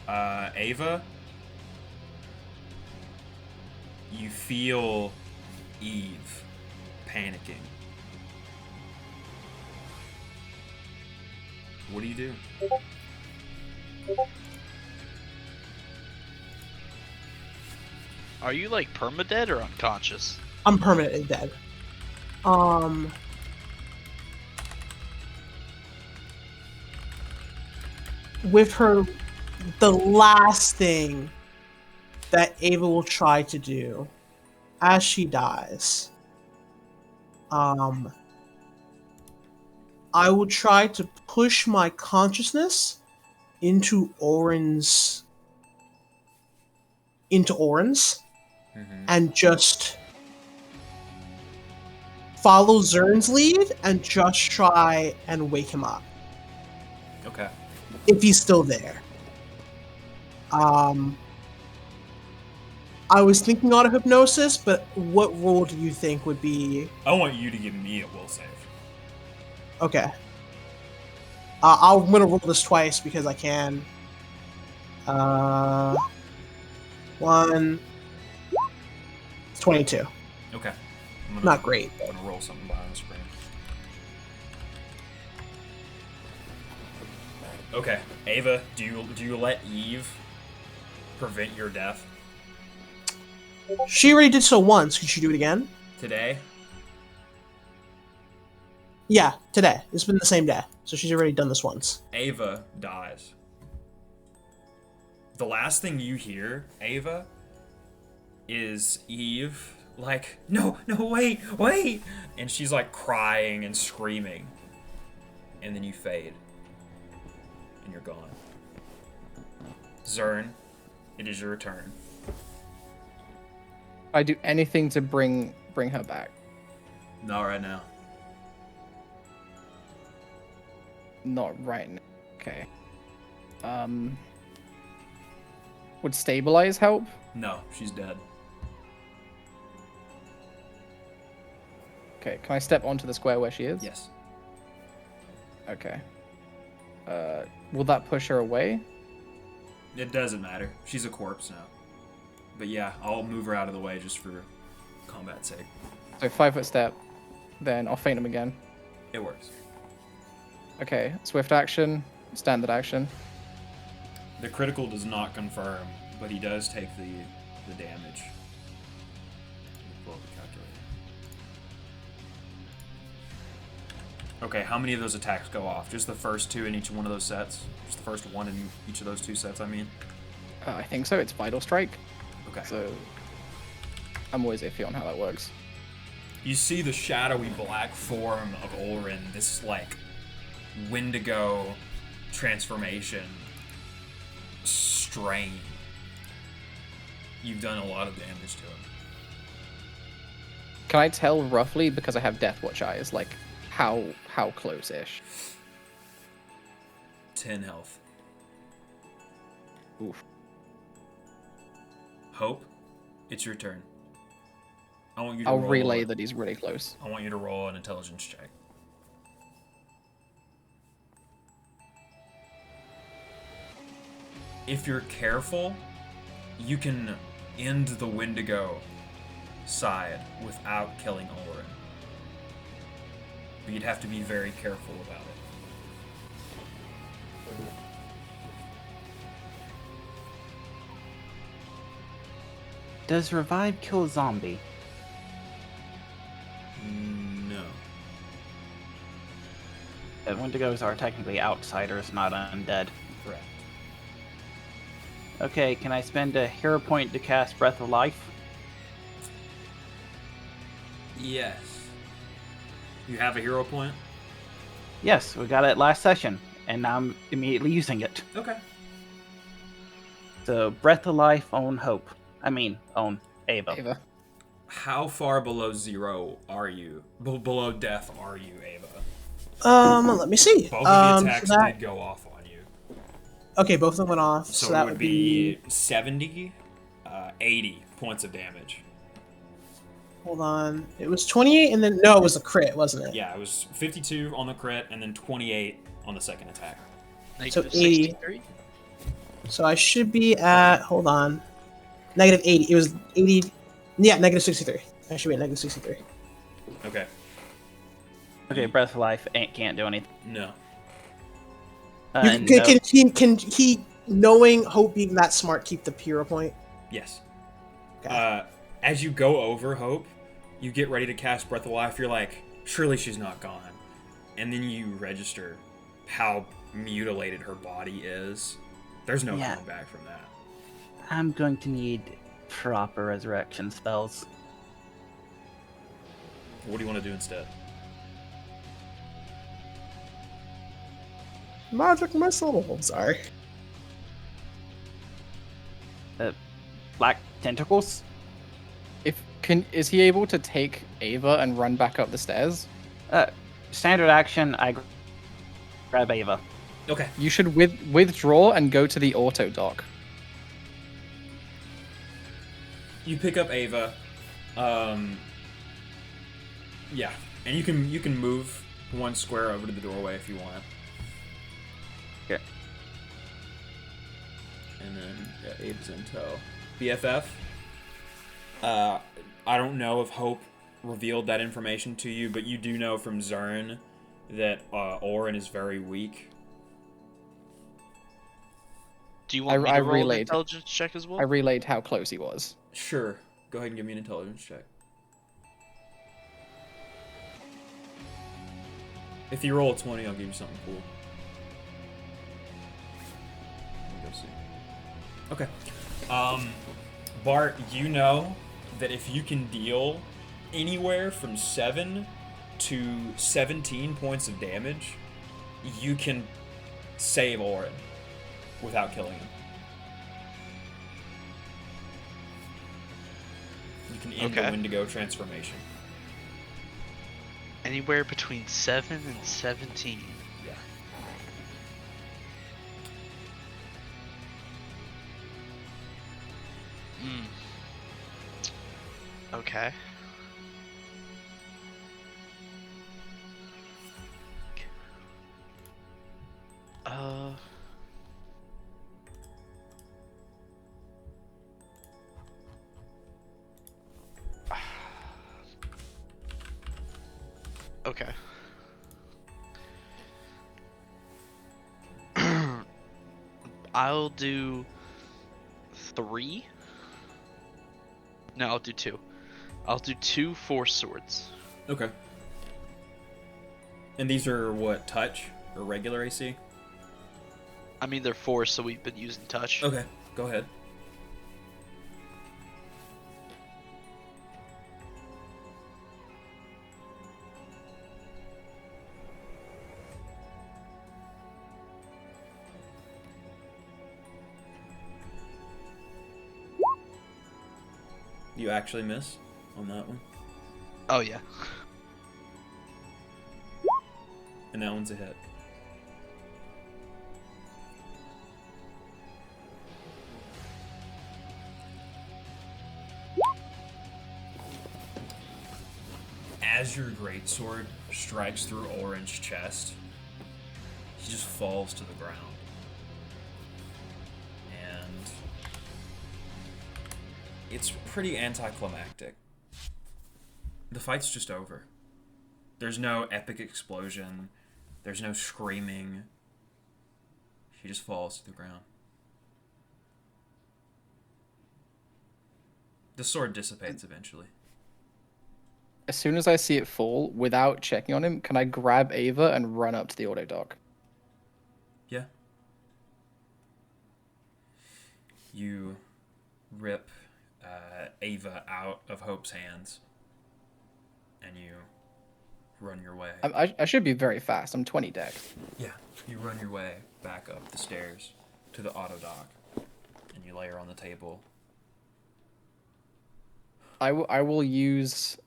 Ava, you feel Eve panicking. What do you do? Are you like permadead or unconscious? I'm permanently dead. With her, the last thing that Ava will try to do as she dies Um, I will try to push my consciousness into Ulryn's Mm-hmm. and just follow Zern's lead and just try and wake him up Okay. if he's still there. I was thinking auto hypnosis, but what role do you think would be I want you to give me a will save. okay? I'm gonna roll this twice because I can. One. It's 22. Okay. I'm Not great. gonna roll something behind the screen. Okay, Ava, do you let Eve prevent your death She already did so once. Could she do it again? today? Yeah, today. It's been the same day, so she's already done this once. Ava dies. The last thing you hear, Ava, is Eve like, no, wait, and she's like crying and screaming, and then you fade, and you're gone. Zern, it is your turn. I do anything to bring her back. Not right now. Not right now. Okay. Would stabilize help? No, she's dead. Okay, can I step onto the square where she is? Yes. Okay. Will that push her away? It doesn't matter. She's a corpse now. But yeah, I'll move her out of the way just for combat's sake. So 5-foot step, then I'll feint him again. It works. Okay, swift action, standard action. The critical does not confirm, but he does take the damage. Pull up the calculator. Okay, how many of those attacks go off? Just the first two in each one of those sets? Just the first one in each of those two sets, I mean? I think so, it's Vital Strike. Okay. So I'm always iffy on how that works. You see the shadowy black form of Ulryn, this like Wendigo transformation strain. You've done a lot of damage to him. Can I tell roughly, because I have Death Watch eyes, like how close-ish? 10 health. Oof. Hope, it's your turn. I want you to I'll roll relay that he's really close. I want you to roll an intelligence check. If you're careful, you can end the Wendigo side without killing Ulryn. But you'd have to be very careful about it. Does revive kill a zombie? No. Wendigos are technically outsiders, not undead. Correct. Okay, can I spend a hero point to cast Breath of Life? Yes. You have a hero point? Yes, we got it last session, and I'm immediately using it. Okay. So, Breath of Life on Hope. On Ava. Ava. How far below zero are you? Below death are you, Ava? Let me see. Both of the attacks so that- did go off on you. Okay, both of them went off. So, So that it would be 70, 80 points of damage. Hold on. It was 28, and then no, it was a crit, wasn't it? Yeah, it was 52 on the crit and then 28 on the second attack. Negative 80. 63? So I should be at. Hold on. Negative 80. It was 80. Yeah, negative 63. I should be at negative 63. Okay. Okay, Breath of Life can't do anything. No. Can he, knowing Hope being that smart, keep the hero point? Yes. Okay. As you go over Hope, you get ready to cast Breath of Life. You're like, surely she's not gone. And then you register how mutilated her body is. There's no coming back from that. I'm going to need proper resurrection spells. What do you want to do instead? Magic missile. I'm sorry. Black tentacles? Is he able to take Ava and run back up the stairs? Standard action, I grab Ava. Okay. You should withdraw and go to the auto dock. You pick up Ava. Yeah, and you can move one square over to the doorway if you want. Okay. And then Ava's in tow. BFF. I don't know if Hope revealed that information to you, but you do know from Zern that Ulryn is very weak. Do you want me to roll an relayed. intelligence check as well? I relayed how close he was. Sure. Go ahead and give me an intelligence check. If you roll a 20, I'll give you something cool. Let me go see. Okay. Bart, you know that if you can deal anywhere from 7 to 17 points of damage, you can save Ulryn without killing him. You can end the Wendigo transformation. Anywhere between 7 and 17. Yeah. Okay. Okay. I'll do 3. No, I'll do 2. I'll do 2 force swords. Okay. And these are what, touch or regular AC? I mean, they're force, so we've been using touch. Okay, go ahead. You actually miss on that one. Oh, yeah. And that one's a hit. As your greatsword strikes through Ulryn's chest, he just falls to the ground. And it's pretty anticlimactic. The fight's just over. There's no epic explosion. There's no screaming. She just falls to the ground. The sword dissipates eventually. As soon as I see it fall, without checking on him, can I grab Ava and run up to the auto dock? Yeah. You rip Ava out of Hope's hands, and you run your way. I should be very fast. I'm 20 deck. Yeah, you run your way back up the stairs to the auto dock, and you lay her on the table. I will use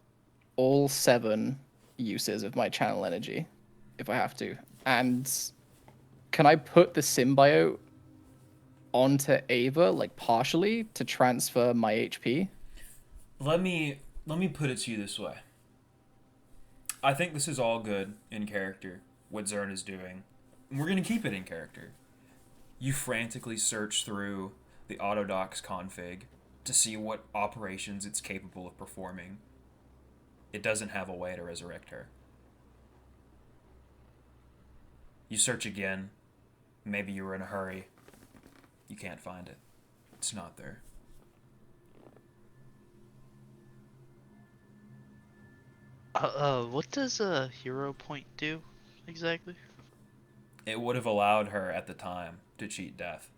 all 7 uses of my channel energy, if I have to. And can I put the symbiote onto Ava, like partially, to transfer my HP? Let me put it to you this way. I think this is all good in character, what Zern is doing. And we're going to keep it in character. You frantically search through the Autodocs config to see what operations it's capable of performing. It doesn't have a way to resurrect her. You search again. Maybe you were in a hurry. You can't find it. It's not there. What does a hero point do exactly? It would have allowed her at the time to cheat death.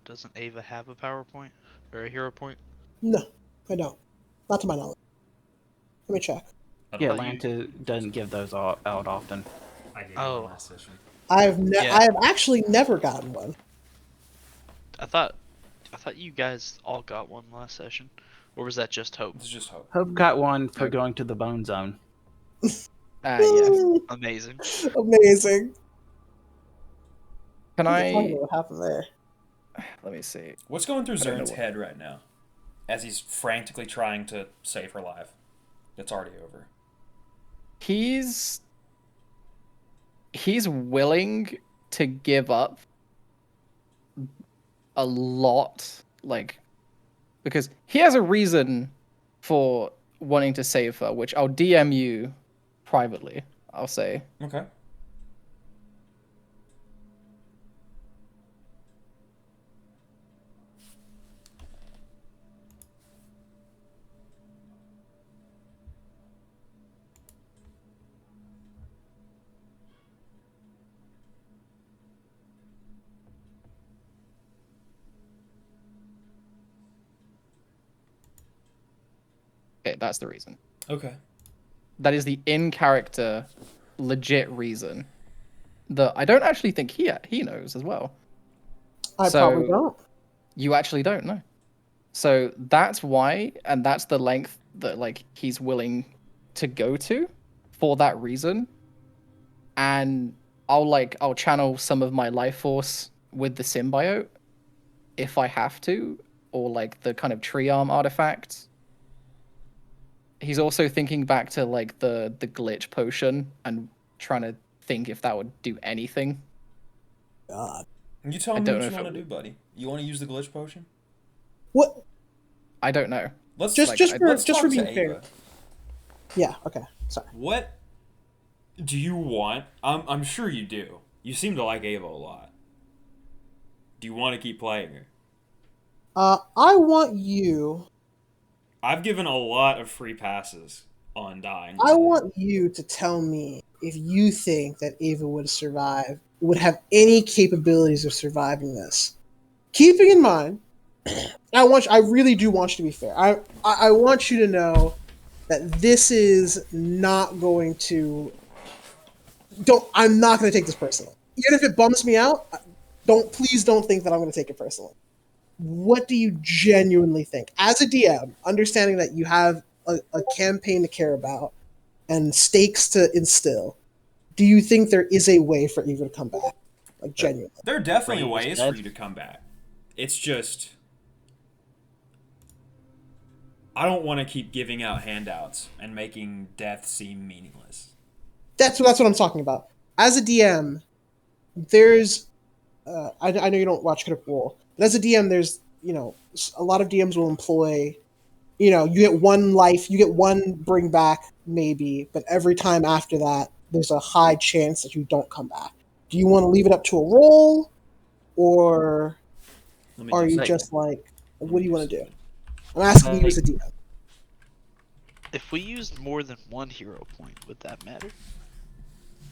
doesn't Ava have a PowerPoint or a hero point? No, I don't. Not to my knowledge. Let me check. I Yeah, don't- Atlanta doesn't give those out often. I gave Oh. one last session. Yeah. I have actually never gotten one. I thought you guys all got one last session, or was that just Hope? It's just hope. Hope got one for Okay. going to the Bone Zone. Yes. Amazing. Amazing. Can Talk about I? what happened there? Let me see. What's going through I don't know Zern's what- head right now, as he's frantically trying to save her life? It's already over. He's willing to give up a lot, like, because he has a reason for wanting to save her, which I'll DM you privately. I'll say. Okay. Okay, that's the reason. Okay. That is the in-character, legit reason that I don't actually think he knows as well. I So- probably don't. You actually don't know. So that's why, and that's the length that like he's willing to go to for that reason. And I'll channel some of my life force with the symbiote if I have to, or like the kind of tree arm artifact. He's also thinking back to like the glitch potion and trying to think if that would do anything. God. You tell I me don't what know you if want it to do, buddy. You want to use the glitch potion? What? I don't know. Let's Just Like, just I- for let's just talk for to being fair. Ava. Yeah. Okay. Sorry. What do you want? I'm sure you do. You seem to like Ava a lot. Do you want to keep playing her? I want you. I've given a lot of free passes on dying. I want you to tell me if you think that Ava would survive, would have any capabilities of surviving this. Keeping in mind, I really do want you to be fair. I want you to know that this is not going to. I'm not going to take this personally. Even if it bums me out, please don't think that I'm going to take it personally. What do you genuinely think? As a DM, understanding that you have a campaign to care about and stakes to instill, do you think there is a way for Eva to come back? Like, genuinely. There are definitely Raise ways for dead. you to come back. It's just I don't want to keep giving out handouts and making death seem meaningless. That's what I'm talking about. As a DM, there's I know you don't watch Critical Role, but as a DM, there's a lot of DMs will employ, you get one life, you get one bring back maybe, but every time after that, there's a high chance that you don't come back. Do you want to leave it up to a roll, or Let me are do you something. just like, Let what me do you want to do? something. I'm asking you as a DM. If we used more than one hero point, would that matter?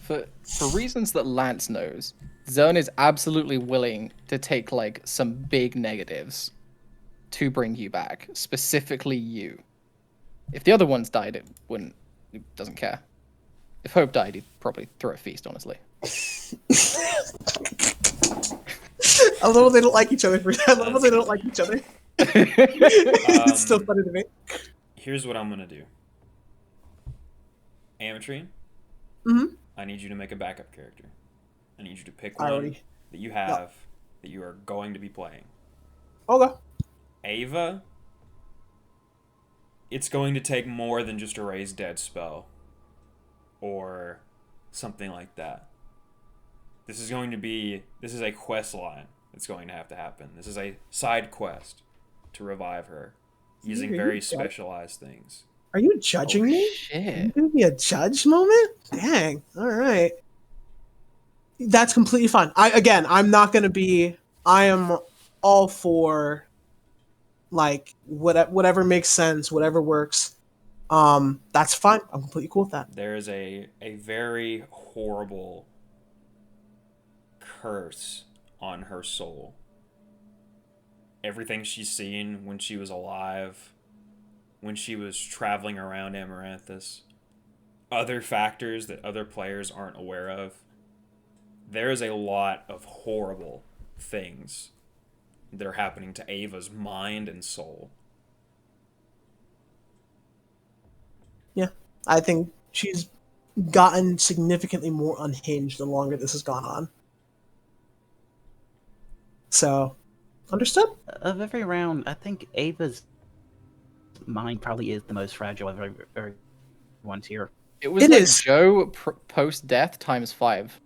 For reasons that Lance knows, Zone is absolutely willing to take like some big negatives to bring you back, specifically you. If the other ones died, it doesn't care. If Hope died, he'd probably throw a feast, honestly. Although they don't like each other for that. Although they don't like each other. It's still funny to me. Here's what I'm gonna do. Ametrine, Mhm. I need you to make a backup character. I need you to pick I one already- that you have that you are going to be playing. Okay. Ava, it's going to take more than just a raise dead spell or something like that. This is a quest line that's going to have to happen. This is a side quest to revive her using Are you very judge- specialized things. Are you judging me? Are you Shit. gonna be a judge moment? Dang. All right. That's completely fine. I'm not gonna be. I am all for, like, whatever makes sense, whatever works. That's fine. I'm completely cool with that. There is a very horrible curse on her soul everything she's seen when she was alive, when she was traveling around Amaranthus, other factors that other players aren't aware of, there is a lot of horrible things that are happening to Ava's mind and soul. Yeah, I think she's gotten significantly more unhinged the longer this has gone on. So, understood. Of every round, I think Ava's mind probably is the most fragile of everyone's here. It was It like is. Joe post-death times 5.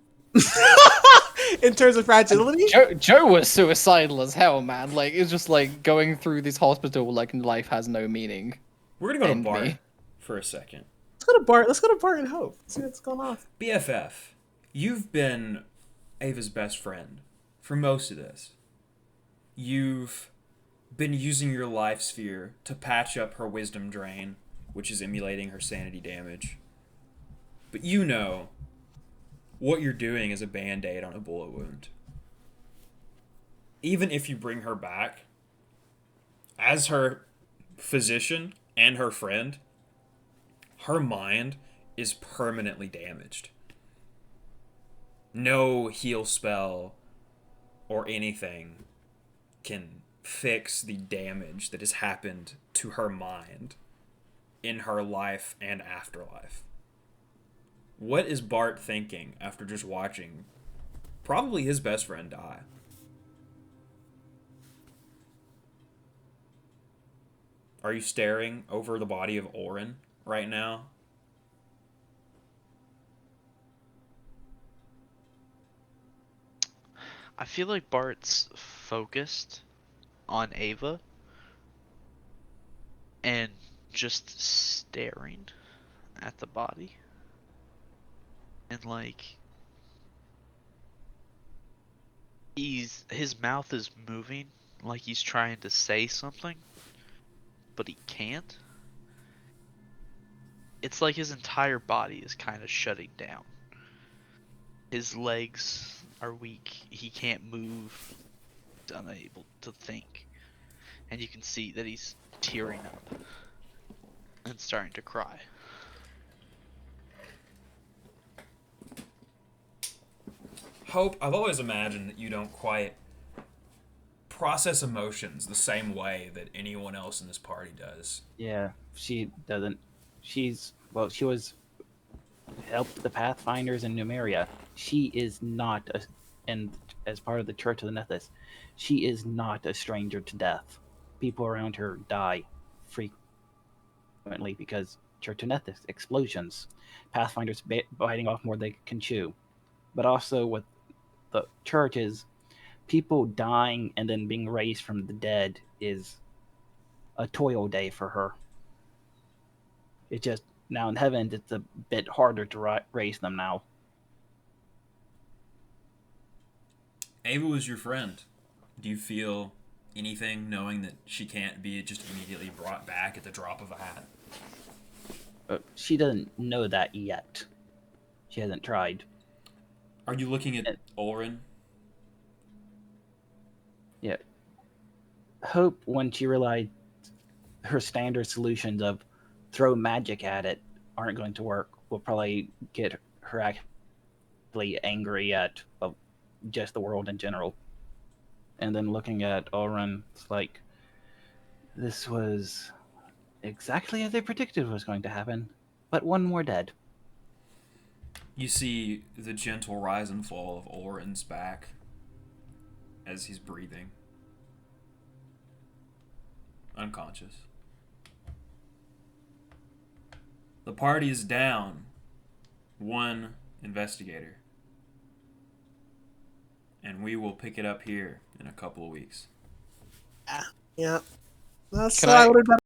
In terms of fragility? Joe was suicidal as hell, man. Like, it's just like going through this hospital like life has no meaning. We're gonna go to End Bart me. for a second. Let's go to Bart and Hope. See what's going on. BFF, you've been Ava's best friend for most of this. You've been using your life sphere to patch up her wisdom drain, which is emulating her sanity damage. But you know what you're doing is a band-aid on a bullet wound. Even if you bring her back, as her physician and her friend, her mind is permanently damaged. No heal spell or anything can fix the damage that has happened to her mind in her life and afterlife. What is Bart thinking after just watching probably his best friend die? Are you staring over the body of Ulryn right now? I feel like Bart's focused on Ava and just staring at the body. And like his mouth is moving like he's trying to say something, but he can't. It's like his entire body is kind of shutting down. His legs are weak. He can't move. He's unable to think. And you can see that he's tearing up and starting to cry. Hope, I've always imagined that you don't quite process emotions the same way that anyone else in this party does. Yeah, she doesn't. She was helped the Pathfinders in Numeria. She is not and as part of the Church of the Nethys, she is not a stranger to death. People around her die frequently because Church of Nethys explosions, Pathfinders biting off more than they can chew, but also with the churches, people dying and then being raised from the dead is a toil day for her. It just now in heaven, it's a bit harder to raise them now. Ava was your friend. Do you feel anything knowing that she can't be just immediately brought back at the drop of a hat? She doesn't know that yet. She hasn't tried. Are you looking at Ulryn? Yeah. Hope, when she realized her standard solutions of throw magic at it aren't going to work, will probably get her actually angry at just the world in general. And then looking at Ulryn, it's like, this was exactly as they predicted was going to happen, but one more dead. You see the gentle rise and fall of Ulryn's back as he's breathing. Unconscious. The party is down one investigator. And we will pick it up here in a couple of weeks. Yeah. That's Can I- what